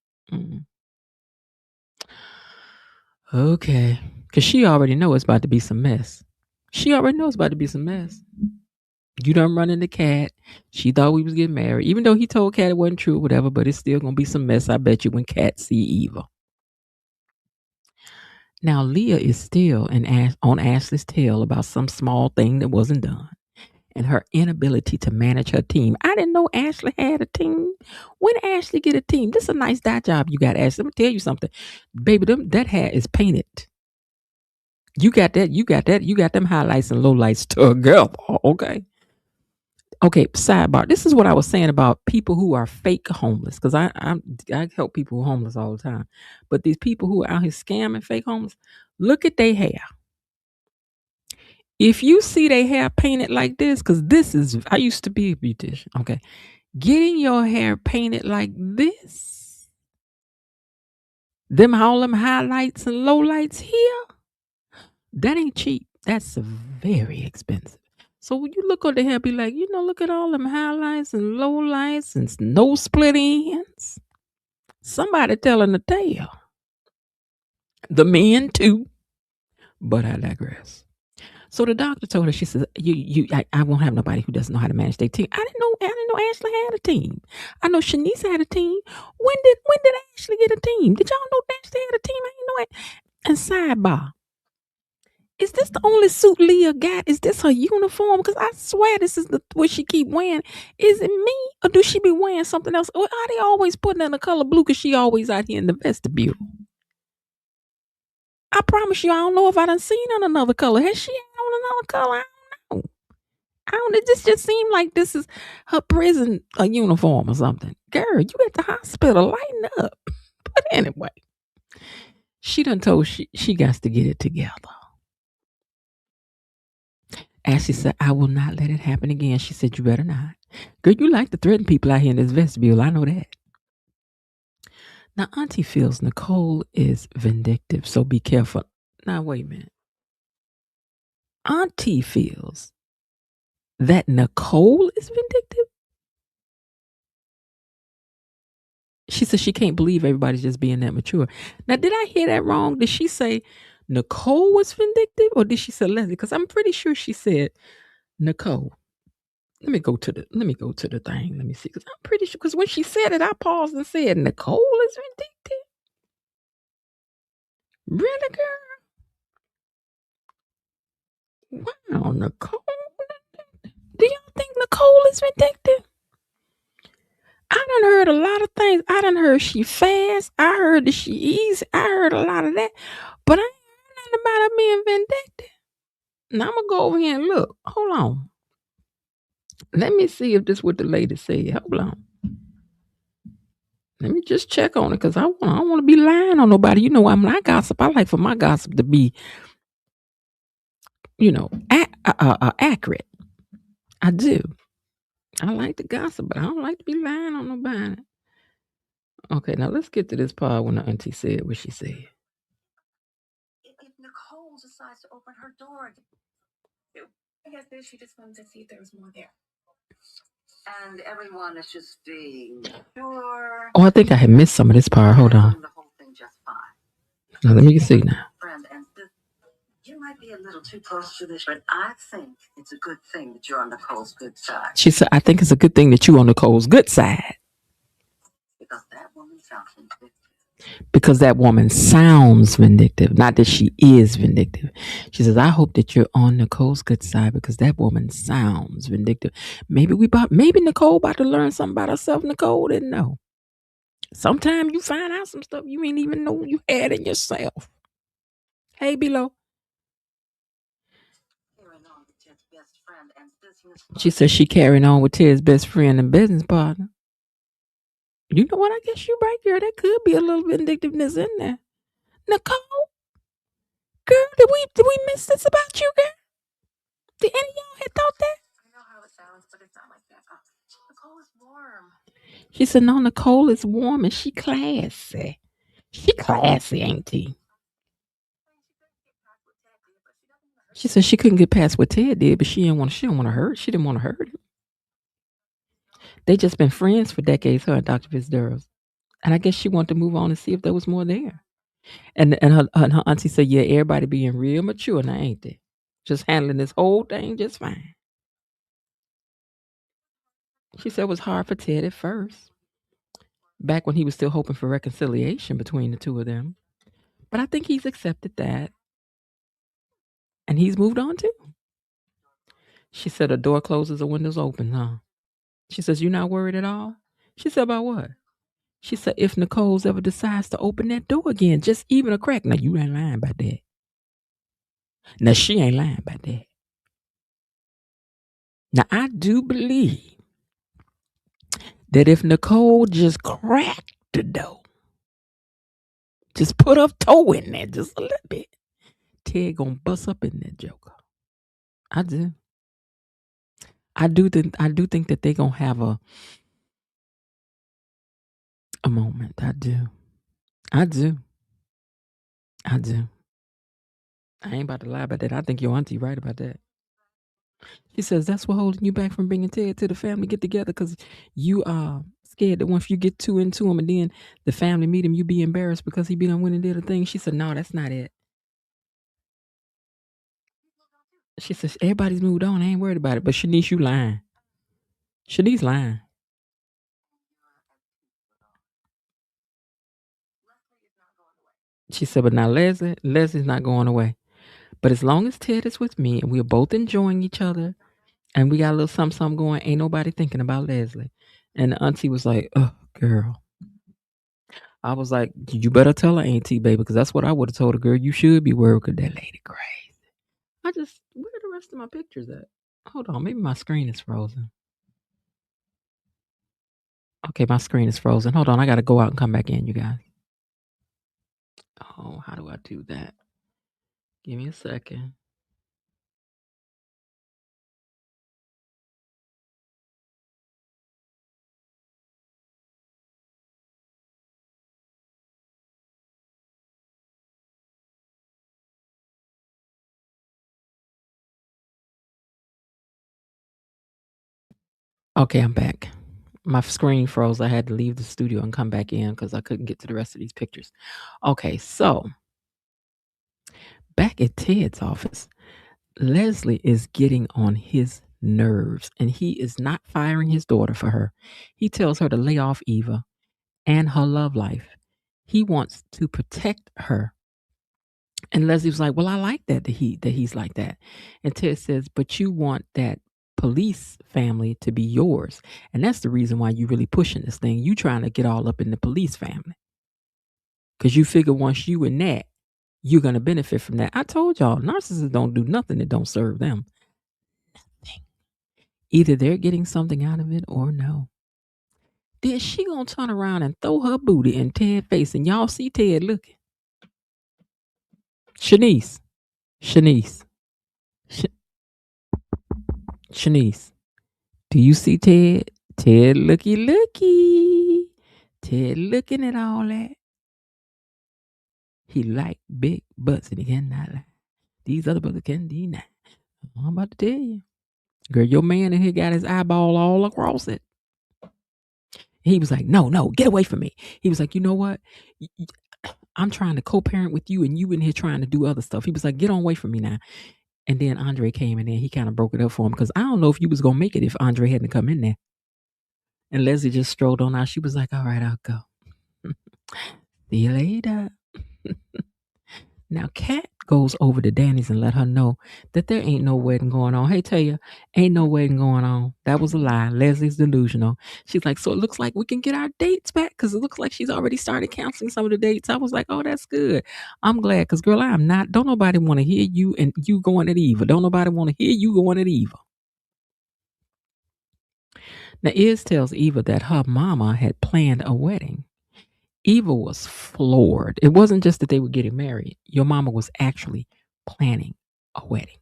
okay. Because she already know it's about to be some mess. She already knows it's about to be some mess. You done run in the cat. She thought we was getting married. Even though he told Cat it wasn't true, whatever, but it's still going to be some mess, I bet you, when Cat see Eva. Now, Leah is still on Ashley's tail about some small thing that wasn't done. And her inability to manage her team. I didn't know Ashley had a team. When Ashley get a team? This is a nice dye job you got, Ashley. Let me tell you something. Baby, that hair is painted. You got that. You got them highlights and lowlights together. Okay. Okay, sidebar. This is what I was saying about people who are fake homeless. Because I help people who are homeless all the time. But these people who are out here scamming fake homeless, look at their hair. If you see their hair painted like this, because I used to be a beautician, okay? Getting your hair painted like this, all them highlights and lowlights here, that ain't cheap. That's very expensive. So when you look on the hair, be like, look at all them highlights and lowlights and no split ends. Somebody telling the tale. The men too. But I digress. So the doctor told her, she says, I won't have nobody who doesn't know how to manage their team. I didn't know Ashley had a team. I know Shanice had a team. When did Ashley get a team? Did y'all know Ashley had a team? I didn't know it. And sidebar, is this the only suit Leah got? Is this her uniform? Because I swear this is what she keep wearing. Is it me? Or do she be wearing something else? Or are they always putting in the color blue because she always out here in the vestibule? I promise you, I don't know if I done seen on another color. Has she on another color? I don't know. It just seemed like this is her prison uniform or something. Girl, you at the hospital, lighten up. But anyway, she done told she got to get it together. Ashley said, I will not let it happen again. She said, you better not. Girl, you like to threaten people out here in this vestibule. I know that. Now, Auntie feels Nicole is vindictive, so be careful. Now, wait a minute. Auntie feels that Nicole is vindictive? She says she can't believe everybody's just being that mature. Now, did I hear that wrong? Did she say Nicole was vindictive, or did she say Leslie? Because I'm pretty sure she said Nicole. Let me go to the thing. Let me see. Because I'm pretty sure, because when she said it, I paused and said, Nicole is vindictive? Really, girl? Wow, Nicole. Do y'all think Nicole is vindictive? I done heard a lot of things. I done heard she fast. I heard that she easy. I heard a lot of that. But I ain't heard nothing about her being vindictive. Now I'm gonna go over here and look. Hold on. Let me see if this what the lady said. Hold on. Let me just check on it because I don't want to be lying on nobody. You know, when I gossip, I like for my gossip to be, accurate. I do. I like to gossip, but I don't like to be lying on nobody. Okay, now let's get to this part when the auntie said what she said. If Nicole decides to open her door, I guess she just wanted to see if there was more there. And everyone is just being sure. Oh, I think I had missed some of this part. Hold on. The whole thing just fine. Now let me see now. Friend, and you might be a little too close to this, but I think it's a good thing that you're on Nicole's good side. She said, I think it's a good thing that you on Nicole's good side. Because that woman sounds vindictive. Because that woman sounds vindictive, not that she is vindictive. She says, I hope that you're on Nicole's good side because that woman sounds vindictive. Maybe Nicole about to learn something about herself Nicole didn't know. Sometimes you find out some stuff you ain't even know you had in yourself. Hey, Below. She says she carrying on with Ted's best friend and business partner. You know what? I guess you're right, girl. There could be a little vindictiveness in there. Nicole, girl, did we miss this about you, girl? Did any of y'all had thought that? I know how it sounds, but it's not like that. Nicole is warm. She said, no, Nicole is warm and she classy. She classy, ain't she? She said she couldn't get past what Ted did, but she didn't want to hurt. She didn't want to hurt him. They just been friends for decades, her and Dr. Fitzgerald. And I guess she wanted to move on and see if there was more there. And her auntie said, yeah, everybody being real mature now, ain't they? Just handling this whole thing just fine. She said it was hard for Ted at first, back when he was still hoping for reconciliation between the two of them. But I think he's accepted that. And he's moved on too. She said a door closes, a window's open, huh? She says, you not worried at all? She said, about what? She said, if Nicole's ever decides to open that door again, just even a crack. Now, you ain't lying about that. Now, she ain't lying about that. Now, I do believe that if Nicole just cracked the door, just put her toe in there just a little bit, Ted gonna bust up in that joker. I do. I do think that they gonna have a moment. I do. I ain't about to lie about that. I think your auntie right about that. She says that's what holding you back from bringing Ted to the family get together because you are scared that once you get too into him and then the family meet him, you be embarrassed because he be done went and did a thing. She said, no, that's not it. She says, everybody's moved on. I ain't worried about it. But Shanice, you lying. Shanice lying. She said, but now Leslie's not going away. But as long as Ted is with me and we're both enjoying each other and we got a little something going, ain't nobody thinking about Leslie. And the auntie was like, oh, girl. I was like, you better tell her, auntie, baby, because that's what I would have told her, girl. You should be worried because that lady crazy. Where are the rest of my pictures at? Hold on, maybe my screen is frozen. Okay, my screen is frozen. Hold on, I got to go out and come back in, you guys. Oh, how do I do that? Give me a second. Okay, I'm back. My screen froze. I had to leave the studio and come back in because I couldn't get to the rest of these pictures. Okay, so back at Ted's office, Leslie is getting on his nerves and he is not firing his daughter for her. He tells her to lay off Eva and her love life. He wants to protect her. And Leslie was like, well, I like that he's like that. And Ted says, but you want that police family to be yours. And that's the reason why you really pushing this thing. You trying to get all up in the police family. Because you figure once you in that, you're going to benefit from that. I told y'all, narcissists don't do nothing that don't serve them. Nothing. Either they're getting something out of it or no. Then she going to turn around and throw her booty in Ted's face. And y'all see Ted looking. Shanice. Shanice. Do you see Ted? Ted looky. Ted looking at all that. He like big butts and he cannot lie. These other brothers can deny. I'm about to tell you. Girl, your man in here got his eyeball all across it. He was like, no, get away from me. He was like, you know what? I'm trying to co-parent with you and you in here trying to do other stuff. He was like, get on away from me now. And then Andre came in there. He kind of broke it up for him because I don't know if you was going to make it if Andre hadn't come in there. And Leslie just strolled on out. She was like, all right, I'll go. See you later. Now, Kat goes over to Danny's and let her know that there ain't no wedding going on. Hey, tell you, ain't no wedding going on. That was a lie. Leslie's delusional. She's like, so it looks like we can get our dates back because it looks like she's already started canceling some of the dates. I was like, oh, that's good. I'm glad because, girl, I am not. Don't nobody want to hear you and you going at Eva. Don't nobody want to hear you going at Eva. Now, Iz tells Eva that her mama had planned a wedding. Eva was floored. It wasn't just that they were getting married. Your mama was actually planning a wedding.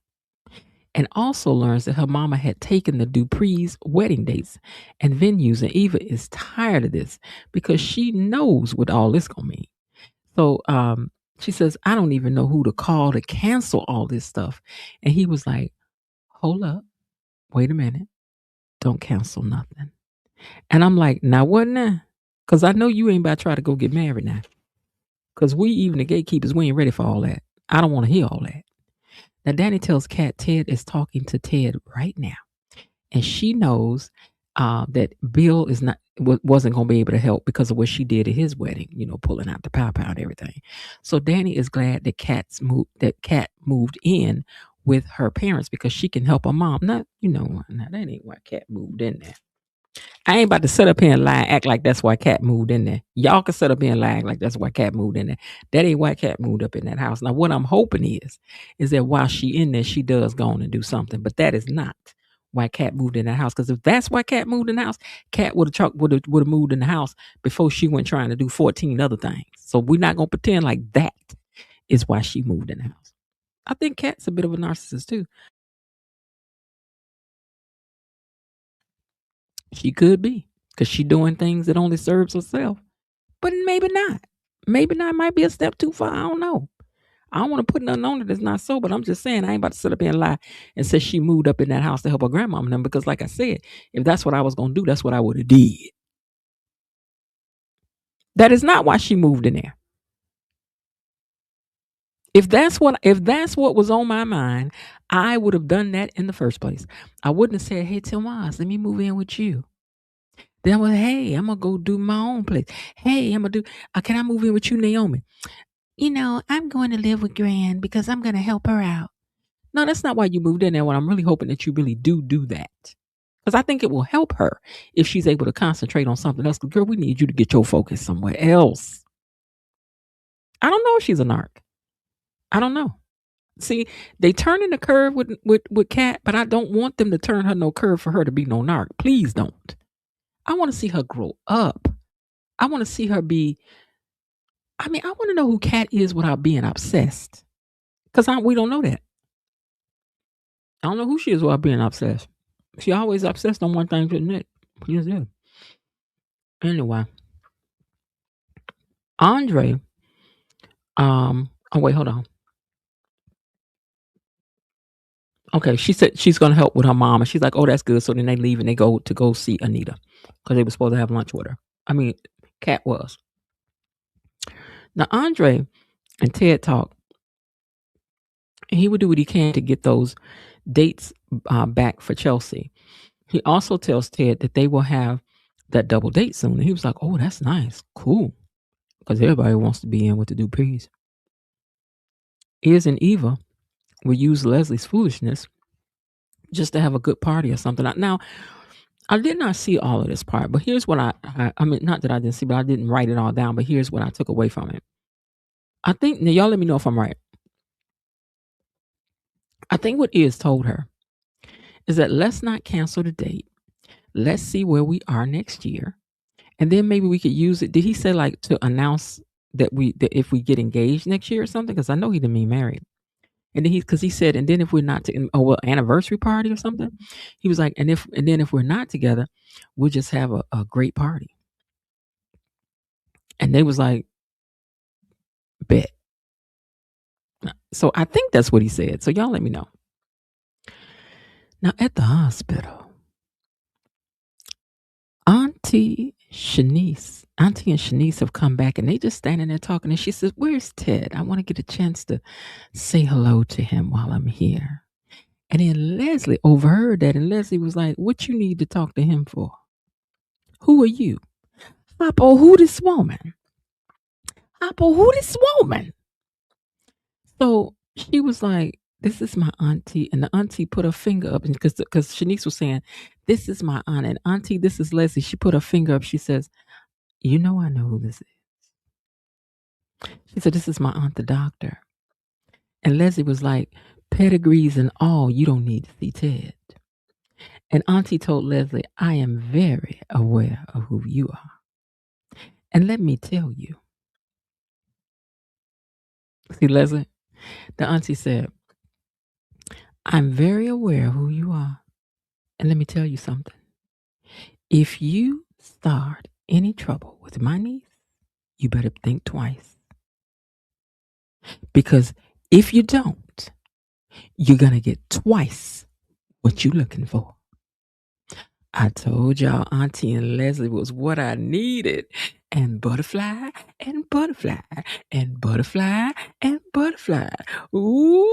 And also learns that her mama had taken the Duprees wedding dates and venues. And Eva is tired of this because she knows what all this going to mean. So she says, I don't even know who to call to cancel all this stuff. And he was like, hold up. Wait a minute. Don't cancel nothing. And I'm like, now what now? Because I know you ain't about to try to go get married now. Because we, even the gatekeepers, we ain't ready for all that. I don't want to hear all that. Now, Danny tells Kat Ted is talking to Ted right now. And she knows that Bill wasn't going to be able to help because of what she did at his wedding, pulling out the pow and everything. So Danny is glad that Kat moved in with her parents because she can help her mom. Now, that ain't why Kat moved in there. I ain't about to sit up here and lie and act like that's why Kat moved in there. Y'all can sit up here and lie like that's why Kat moved in there. That ain't why Kat moved up in that house. Now, what I'm hoping is that while she in there, she does go on and do something. But that is not why Kat moved in that house. Because if that's why Kat moved in the house, Kat would have moved in the house before she went trying to do 14 other things. So we're not going to pretend like that is why she moved in the house. I think Kat's a bit of a narcissist too. She could be. Because she doing things that only serves herself. But maybe not. Maybe not. Might be a step too far. I don't know. I don't want to put nothing on it that's not so, but I'm just saying I ain't about to sit up here and lie and say she moved up in that house to help her grandmama and them because like I said, if that's what I was going to do, that's what I would have did. That is not why she moved in there. If that's what was on my mind, I would have done that in the first place. I wouldn't have said, hey, Tomas, let me move in with you. Then I was, hey, I'm going to go do my own place. Hey, I'm going to do, can I move in with you, Naomi? I'm going to live with Gran because I'm going to help her out. No, that's not why you moved in there. What I'm really hoping that you really do that. Because I think it will help her if she's able to concentrate on something else. Girl, we need you to get your focus somewhere else. I don't know if she's a narc. I don't know. See, they turning the curve with Kat, but I don't want them to turn her no curve for her to be no narc. Please don't. I want to see her grow up. I want to see her be. I want to know who Kat is without being obsessed. Because we don't know that. I don't know who she is without being obsessed. She always obsessed on one thing to the next. Yes, yeah. Anyway. Andre. Oh, wait, hold on. Okay, she said she's going to help with her mom. And she's like, oh, that's good. So then they leave and they go see Anita. Because they were supposed to have lunch with her. Kat was. Now, Andre and Ted talk. And he would do what he can to get those dates back for Chelsea. He also tells Ted that they will have that double date soon. And he was like, oh, that's nice. Cool. Because everybody wants to be in with the Duprees. Iz and Eva will use Leslie's foolishness just to have a good party or something. Now, I did not see all of this part, but here's what I mean, not that I didn't see, but I didn't write it all down, but here's what I took away from it. I think, now y'all let me know if I'm right. I think what Iz told her is that let's not cancel the date. Let's see where we are next year. And then maybe we could use it. Did he say like to announce that if we get engaged next year or something? Because I know he didn't mean married. And then because he said, and then if we're not anniversary party or something, he was like, and then if we're not together, we'll just have a great party. And they was like, bet. So I think that's what he said. So y'all let me know. Now at the hospital, Auntie and Shanice have come back and they just standing there talking. And she says, "Where's Ted? I want to get a chance to say hello to him while I'm here." And then Leslie overheard that, and Leslie was like, "What you need to talk to him for? Who are you? Papa, who this woman? Papa, who this woman?" So she was like, "This is my auntie." And the auntie put her finger up because Shanice was saying, "This is my aunt." And auntie, this is Leslie. She put her finger up. She says, "You know I know who this is." She said, "This is my aunt, the doctor." And Leslie was like, "Pedigrees and all, you don't need to see Ted." And auntie told Leslie, "I am very aware of who you are. And let me tell you." See, Leslie, the auntie said, "I'm very aware of who you are. And let me tell you something. If you start any trouble with my niece, you better think twice. Because if you don't, you're going to get twice what you're looking for." I told y'all Auntie and Leslie was what I needed. And butterfly and butterfly and butterfly and butterfly. Ooh-wee.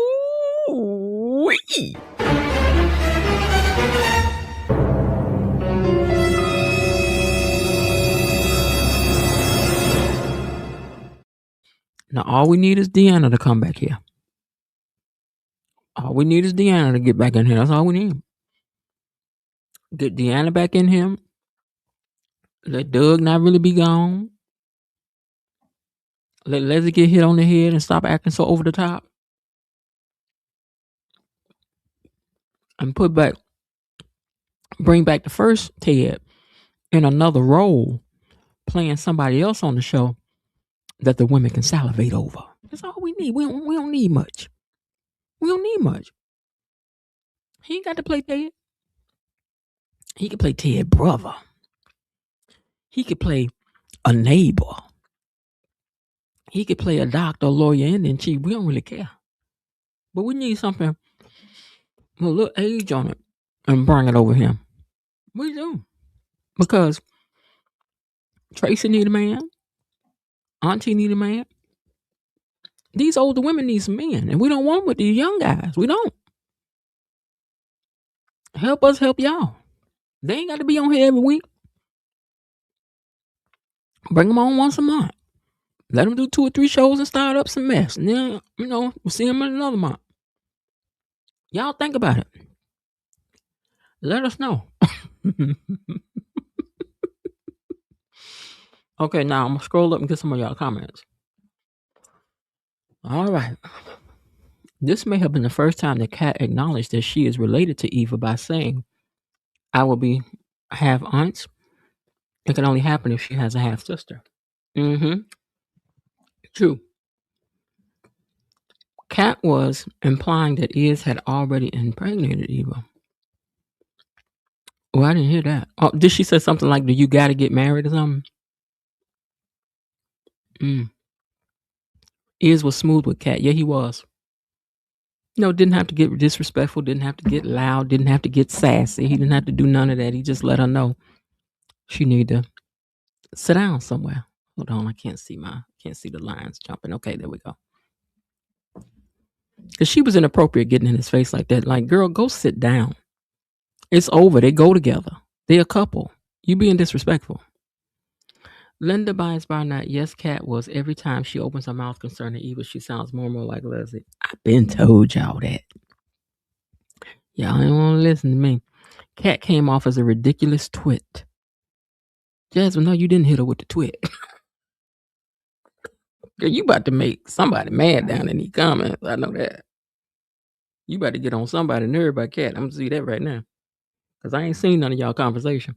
Now, all we need is Deanna to come back here. All we need is Deanna to get back in here. That's all we need. Get Deanna back in here. Let Doug not really be gone. Let Leslie get hit on the head and stop acting so over the top. And bring back the first Ted in another role, playing somebody else on the show that the women can salivate over. That's all we need. We don't need much. We don't need much. He ain't got to play Ted. He could play Ted brother. He could play a neighbor. He could play a doctor, lawyer, and then chief. We don't really care. But we need something with a little age on it and bring it over here. We do. Because Tracy need a man. Auntie need a man. These older women need some men. And we don't want them with these young guys. We don't. Help us help y'all. They ain't got to be on here every week. Bring them on once a month. Let them do 2 or 3 shows and start up some mess. And then, we'll see them in another month. Y'all think about it. Let us know. Okay, now I'm going to scroll up and get some of y'all comments. All right. This may have been the first time that Kat acknowledged that she is related to Eva by saying, "I will be half aunts. It can only happen if she has a half sister." Mm-hmm. True. Kat was implying that Iz had already impregnated Eva. Oh, I didn't hear that. Oh, did she say something like, "Do you got to get married" or something? Iz was smooth with Kat. Yeah, he was. Didn't have to get disrespectful, didn't have to get loud, didn't have to get sassy. He didn't have to do none of that. He just let her know she need to sit down somewhere. Hold on, I can't see the lines jumping. Okay, there we go. Because she was inappropriate getting in his face like that. Like, girl, go sit down. It's over. They go together. They're a couple. You being disrespectful. Linda Bynes Barnett, yes, Kat was. Every time she opens her mouth concerning Eva, she sounds more and more like Leslie. I've been told y'all that. Y'all ain't want to listen to me. Cat came off as a ridiculous twit. Jasmine, no, you didn't hit her with the twit. Girl, you about to make somebody mad down in these comments. I know that. You about to get on somebody's nerve by Cat. I'm going to see that right now. Because I ain't seen none of y'all conversation.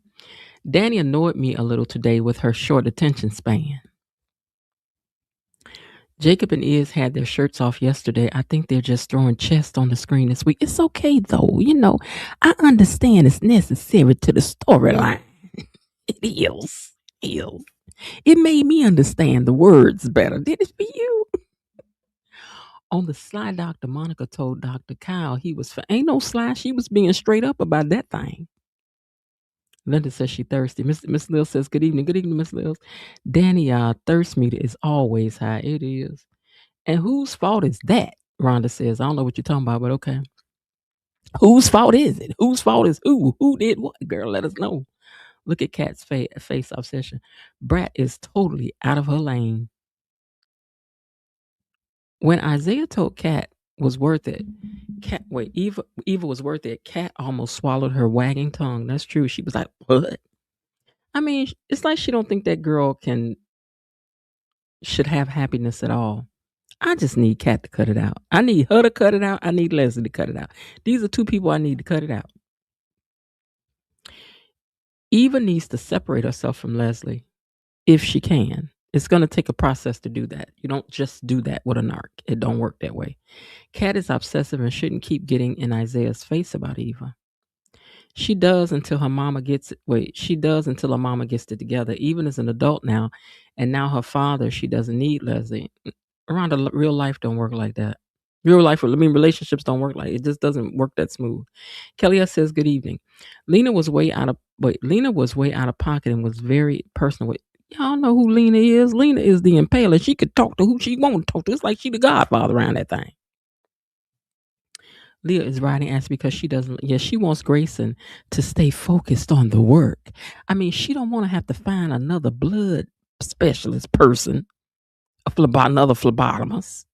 Danny annoyed me a little today with her short attention span. Jacob and Iz had their shirts off yesterday. I think they're just throwing chest on the screen this week. It's okay, though. You know, I understand it's necessary to the storyline. It is. It made me understand the words better. Did it for you? On the sly, Dr. Monica told Dr. Kyle he was ain't no sly. She was being straight up about that thing. Linda says she thirsty. Miss Lil says, good evening. Good evening, Miss Lil. Danny, thirst meter is always high. It is. And whose fault is that? Rhonda says, I don't know what you're talking about, but okay. Whose fault is it? Whose fault is who? Who did what? Girl, let us know. Look at Kat's face obsession. Brat is totally out of her lane. When Isaiah told Kat was worth it, Eva was worth it. Kat almost swallowed her wagging tongue. That's true. She was like, what? I mean, it's like she don't think that girl should have happiness at all. I just need Kat to cut it out. I need her to cut it out. I need Leslie to cut it out. These are two people I need to cut it out. Eva needs to separate herself from Leslie if she can. It's going to take a process to do that. You don't just do that with a narc. It don't work that way. Kat is obsessive and shouldn't keep getting in Isaiah's face about Eva. She does until her mama gets it. She does until her mama gets it together. Even as an adult now, and now her father, she doesn't need Leslie. Around real life don't work like that. Relationships don't work like it. Just doesn't work that smooth. Kelly says, good evening. Lena was way out of pocket and was very personal. Y'all know who Lena is. Lena is the impaler. She could talk to who she want to talk to. It's like she the godfather around that thing. Leah is writing us because she wants Grayson to stay focused on the work. I mean, she don't want to have to find another blood specialist person, another phlebotomist,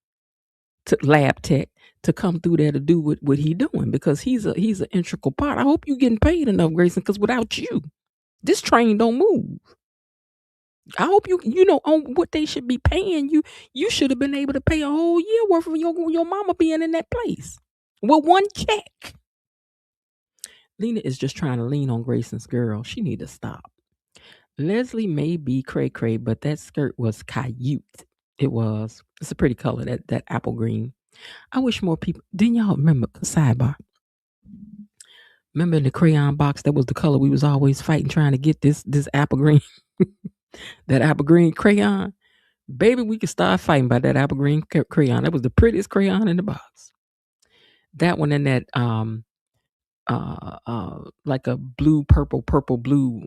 lab tech to come through there to do what he doing, because he's an integral part. I hope you getting paid enough, Grayson, because without you, this train don't move. I hope you know on what they should be paying you. You should have been able to pay a whole year worth of your mama being in that place with one check. Lena is just trying to lean on Grayson's girl. She need to stop. Leslie may be cray-cray, but that skirt was cute. It was. It's a pretty color, that apple green. I wish more people... Didn't y'all remember, sidebar? Remember in the crayon box, that was the color we was always fighting, trying to get this apple green. That apple green crayon. Baby, we could start fighting by that apple green crayon. That was the prettiest crayon in the box. That one and that... like a blue, purple, blue,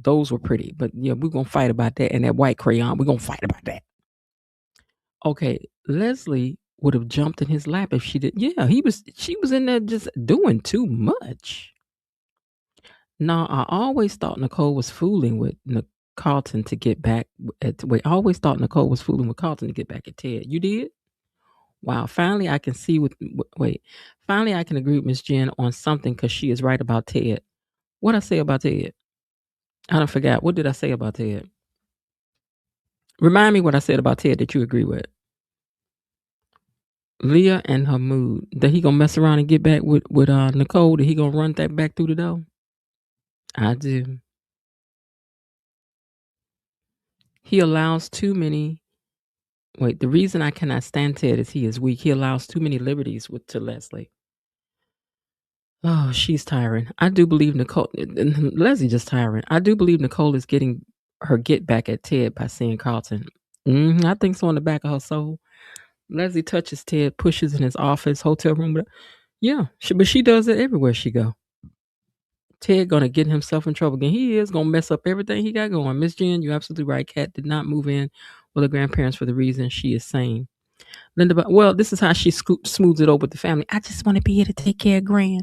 those were pretty. But yeah, we're gonna fight about that. And that white crayon, we're gonna fight about that. Okay, Leslie would have jumped in his lap if she did. Yeah, she was in there just doing too much. Now, I always thought Nicole was fooling with Carlton to get back at always thought Nicole was fooling with Carlton to get back at Ted. You did? Wow, finally I can see finally I can agree with Miss Jen on something, because she is right about Ted. What I say about Ted? I don't forget. What did I say about Ted? Remind me what I said about Ted that you agree with. Leah and her mood. That he gonna mess around and get back with Nicole? That he gonna run that back through the door? I do. He allows too many. The reason I cannot stand Ted is he is weak. He allows too many liberties to Leslie. Oh, she's tiring. I do believe Nicole, and Leslie just tiring. I do believe Nicole is getting her get back at Ted by seeing Carlton. I think so, in the back of her soul. Leslie touches Ted, pushes in his office, hotel room. Yeah, but she does it everywhere she go. Ted gonna get himself in trouble again. He is gonna mess up everything he got going. Miss Jen, you're absolutely right. Kat did not move in with her grandparents for the reason she is saying. Linda, well, this is how she smooths it over with the family. I just want to be here to take care of Gran.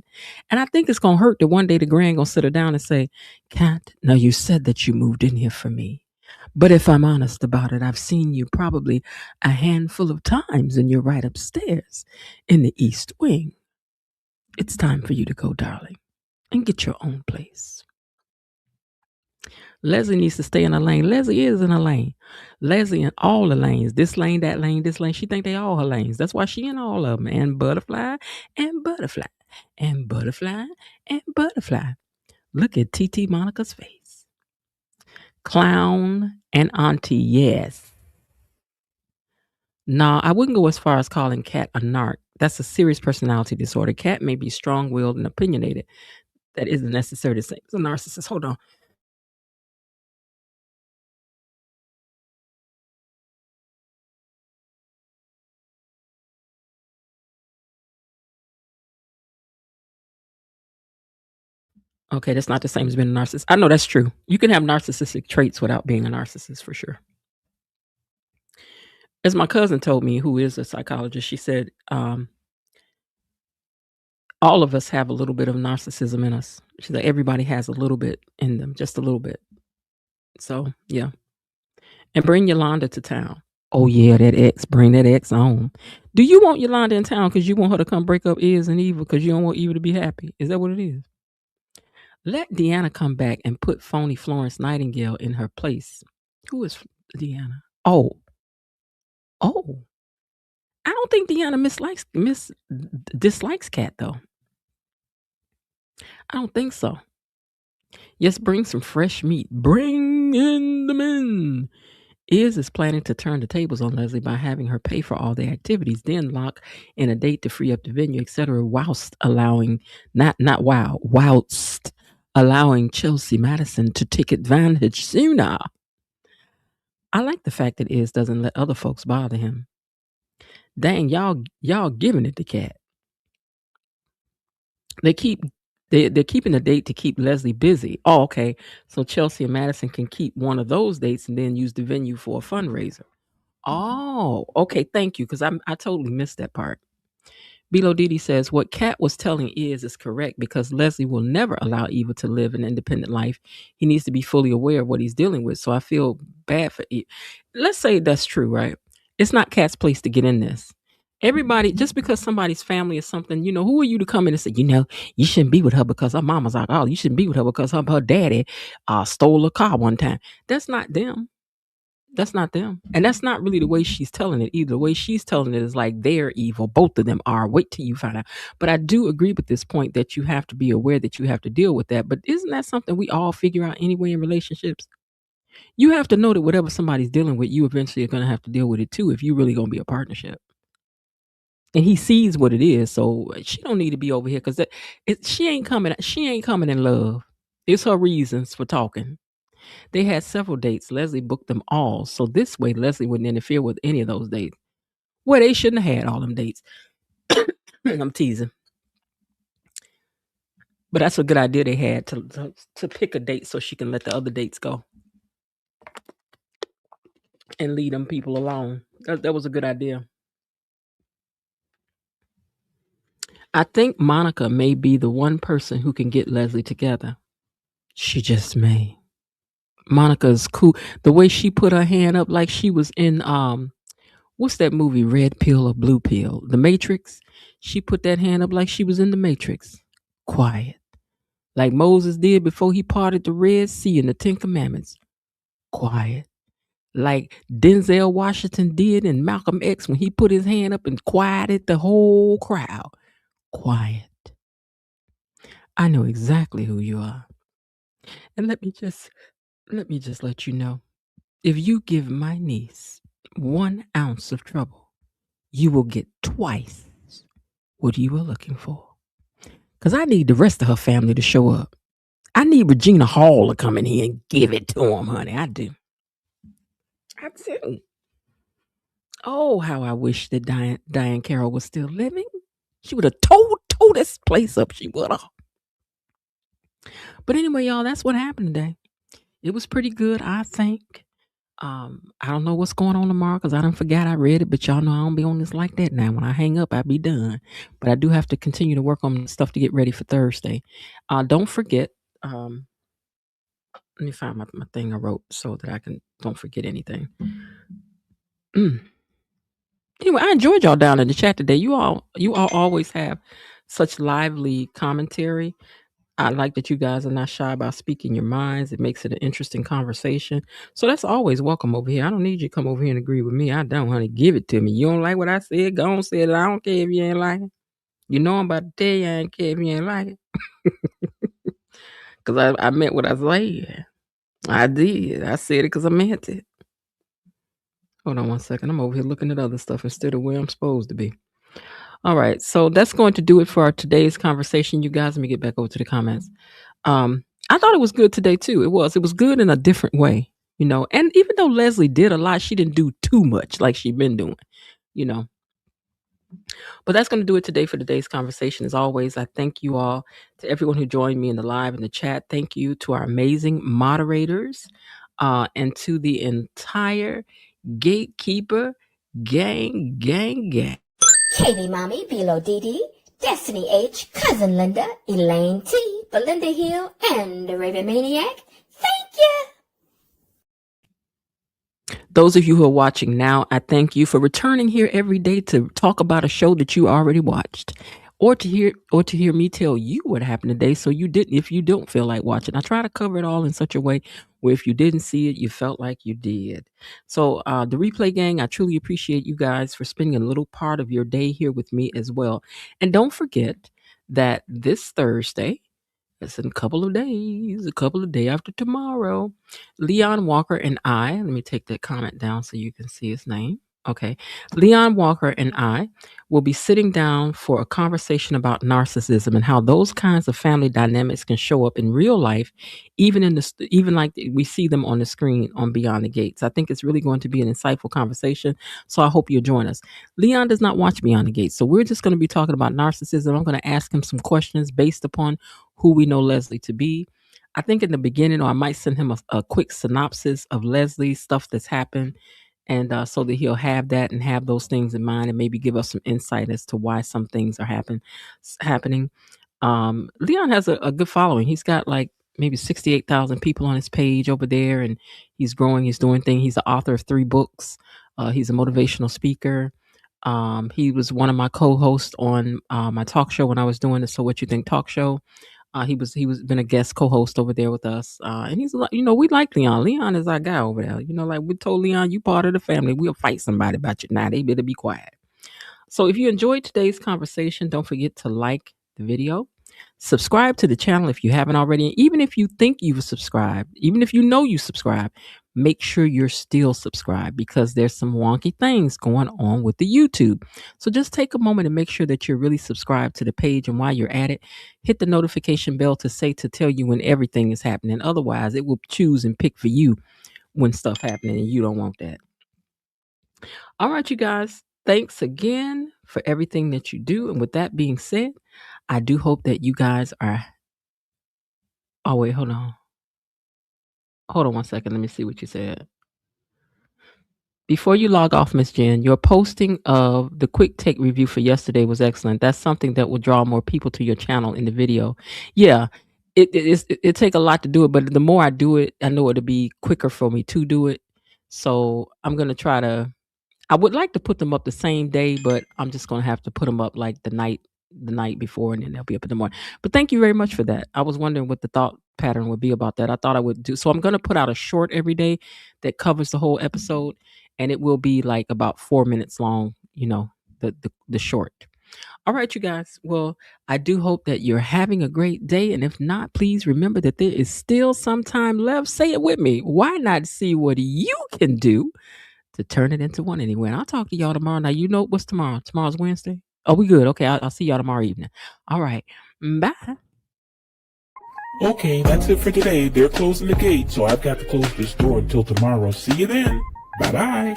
And I think it's going to hurt that one day the Gran going to sit her down and say, Kat, now you said that you moved in here for me. But if I'm honest about it, I've seen you probably a handful of times, and you're right upstairs in the East Wing. It's time for you to go, darling, and get your own place. Leslie needs to stay in a lane. Leslie is in a lane. Leslie in all the lanes. This lane, that lane, this lane. She think they all her lanes. That's why she in all of them. And butterfly, and butterfly, and butterfly, and butterfly. Look at TT Monica's face. Clown and auntie, yes. Nah, I wouldn't go as far as calling Kat a narc. That's a serious personality disorder. Kat may be strong-willed and opinionated. That isn't necessarily the same as a narcissist. Hold on. Okay, that's not the same as being a narcissist. I know that's true. You can have narcissistic traits without being a narcissist for sure. As my cousin told me, who is a psychologist, she said, all of us have a little bit of narcissism in us. She's like, everybody has a little bit in them, just a little bit. So, yeah. And bring Yolanda to town. Oh, yeah, that ex. Bring that ex on. Do you want Yolanda in town because you want her to come break up Iz and Eva because you don't want Eva to be happy? Is that what it is? Let Deanna come back and put phony Florence Nightingale in her place. Who is Deanna? Oh. I don't think Deanna dislikes Kat, though. I don't think so. Yes, bring some fresh meat. Bring in the men. Iz is planning to turn the tables on Leslie by having her pay for all the activities, then lock in a date to free up the venue, etc. Whilst allowing whilst allowing Chelsea Madison to take advantage sooner. I like the fact that Iz doesn't let other folks bother him. Dang, y'all giving it to Kat. They're keeping the date to keep Leslie busy. Oh, okay. So Chelsea and Madison can keep one of those dates and then use the venue for a fundraiser. Oh, okay. Thank you, because I totally missed that part. Bilo Didi says what Kat was telling is correct because Leslie will never allow Eva to live an independent life. He needs to be fully aware of what he's dealing with. So I feel bad for Eva. Let's say that's true, right? It's not Kat's place to get in this. Everybody, just because somebody's family is something, who are you to come in and say, you shouldn't be with her because her mama's like, oh, you shouldn't be with her because her daddy stole a car one time. That's not them. That's not them. And that's not really the way she's telling it either. The way she's telling it is like they're evil. Both of them are. Wait till you find out. But I do agree with this point that you have to be aware that you have to deal with that. But isn't that something we all figure out anyway in relationships? You have to know that whatever somebody's dealing with, you eventually are going to have to deal with it too if you're really going to be a partnership. And he sees what it is, so she don't need to be over here because she ain't coming in love. It's her reasons for talking. They had several dates. Leslie booked them all, so this way Leslie wouldn't interfere with any of those dates. Well, they shouldn't have had all them dates. I'm teasing, but that's a good idea they had to pick a date so she can let the other dates go and leave them people alone. That was a good idea. I think Monica may be the one person who can get Leslie together. She just may. Monica's cool. The way she put her hand up like she was in what's that movie, Red Pill or Blue Pill? The Matrix. She put that hand up like she was in the Matrix. Quiet. Like Moses did before he parted the Red Sea in the Ten Commandments. Quiet. Like Denzel Washington did in Malcolm X when he put his hand up and quieted the whole crowd. Quiet. I know exactly who you are. And let me just let you know. If you give my niece 1 ounce of trouble, you will get twice what you were looking for. Because I need the rest of her family to show up. I need Regina Hall to come in here and give it to them, honey. I do. I do. Oh, how I wish that Diane Carroll was still living. She would have tore this place up. She would have. But anyway, y'all, that's what happened today. It was pretty good, I think. I don't know what's going on tomorrow because I done forgot I read it, but y'all know I don't be on this like that now. When I hang up, I be done. But I do have to continue to work on stuff to get ready for Thursday. Don't forget, let me find my thing I wrote so that I don't forget anything. Anyway, I enjoyed y'all down in the chat today. You all always have such lively commentary. I like that you guys are not shy about speaking your minds. It makes it an interesting conversation. So that's always welcome over here. I don't need you to come over here and agree with me. I don't, honey. Give it to me. You don't like what I said? Go on, say it. I don't care if you ain't like it. You know I'm about to tell you I ain't care if you ain't like it. Because I meant what I said. I did. I said it because I meant it. Hold on one second. I'm over here looking at other stuff instead of where I'm supposed to be. All right. So that's going to do it for our today's conversation. You guys, let me get back over to the comments. I thought it was good today too. It was good in a different way, and even though Leslie did a lot, she didn't do too much like she'd been doing, but that's going to do it today for today's conversation. As always, I thank you all, to everyone who joined me in the live and the chat. Thank you to our amazing moderators, and to the entire Gatekeeper gang. Katie Mommy, Bilo Dee, Destiny H, Cousin Linda, Elaine T, Belinda Hill, and the Raven Maniac. Thank you. Those of you who are watching now, I thank you for returning here every day to talk about a show that you already watched, or to hear me tell you what happened today. So if you don't feel like watching, I try to cover it all in such a way where if you didn't see it, you felt like you did. So the replay gang, I truly appreciate you guys for spending a little part of your day here with me as well. And don't forget that this Thursday, it's in a couple of day after tomorrow, Leon Walker and let me take that comment down so you can see his name. Okay. Leon Walker and I will be sitting down for a conversation about narcissism and how those kinds of family dynamics can show up in real life, even like we see them on the screen on Beyond the Gates. I think it's really going to be an insightful conversation. So I hope you'll join us. Leon does not watch Beyond the Gates. So we're just going to be talking about narcissism. I'm going to ask him some questions based upon who we know Leslie to be. I think in the beginning, or I might send him a quick synopsis of Leslie's stuff that's happened, and so that he'll have that and have those things in mind, and maybe give us some insight as to why some things are happening. Leon has a good following. He's got like maybe 68,000 people on his page over there, and he's growing. He's doing things. He's the author of 3 books. He's a motivational speaker. He was one of my co-hosts on my talk show when I was doing the So What You Think talk show. He was been a guest co-host over there with us, and he's we like Leon. Leon is our guy over there. Like we told Leon, you part of the family. We'll fight somebody about you now. They better be quiet. So if you enjoyed today's conversation, don't forget to like the video, subscribe to the channel if you haven't already. And even if you think you've subscribed, even if you know you subscribe, make sure you're still subscribed, because there's some wonky things going on with the YouTube. So just take a moment and make sure that you're really subscribed to the page. And while you're at it, hit the notification bell to tell you when everything is happening. Otherwise, it will choose and pick for you when stuff happening, and you don't want that. All right, you guys. Thanks again for everything that you do. And with that being said, I do hope that you guys are... Oh, wait, hold on. Hold on one second. Let me see what you said. Before you log off, Miss Jen, your posting of the quick take review for yesterday was excellent. That's something that will draw more people to your channel in the video. Yeah, it take a lot to do it, but the more I do it, I know it'll be quicker for me to do it. So I'm going to try to... I would like to put them up the same day, but I'm just going to have to put them up like the night before, and then they'll be up in the morning. But thank you very much for that. I was wondering what the thought pattern would be about that. I thought I would do. So I'm going to put out a short every day that covers the whole episode, and it will be like about 4 minutes long, the short. All right, you guys. Well, I do hope that you're having a great day. And if not, please remember that there is still some time left. Say it with me. Why not see what you can do to turn it into one anyway? And I'll talk to y'all tomorrow. Now, what's tomorrow? Tomorrow's Wednesday. Oh, we good. Okay, I'll see y'all tomorrow evening. All right. Bye. Okay, that's it for today. They're closing the gate, so I've got to close this door until tomorrow. See you then. Bye-bye.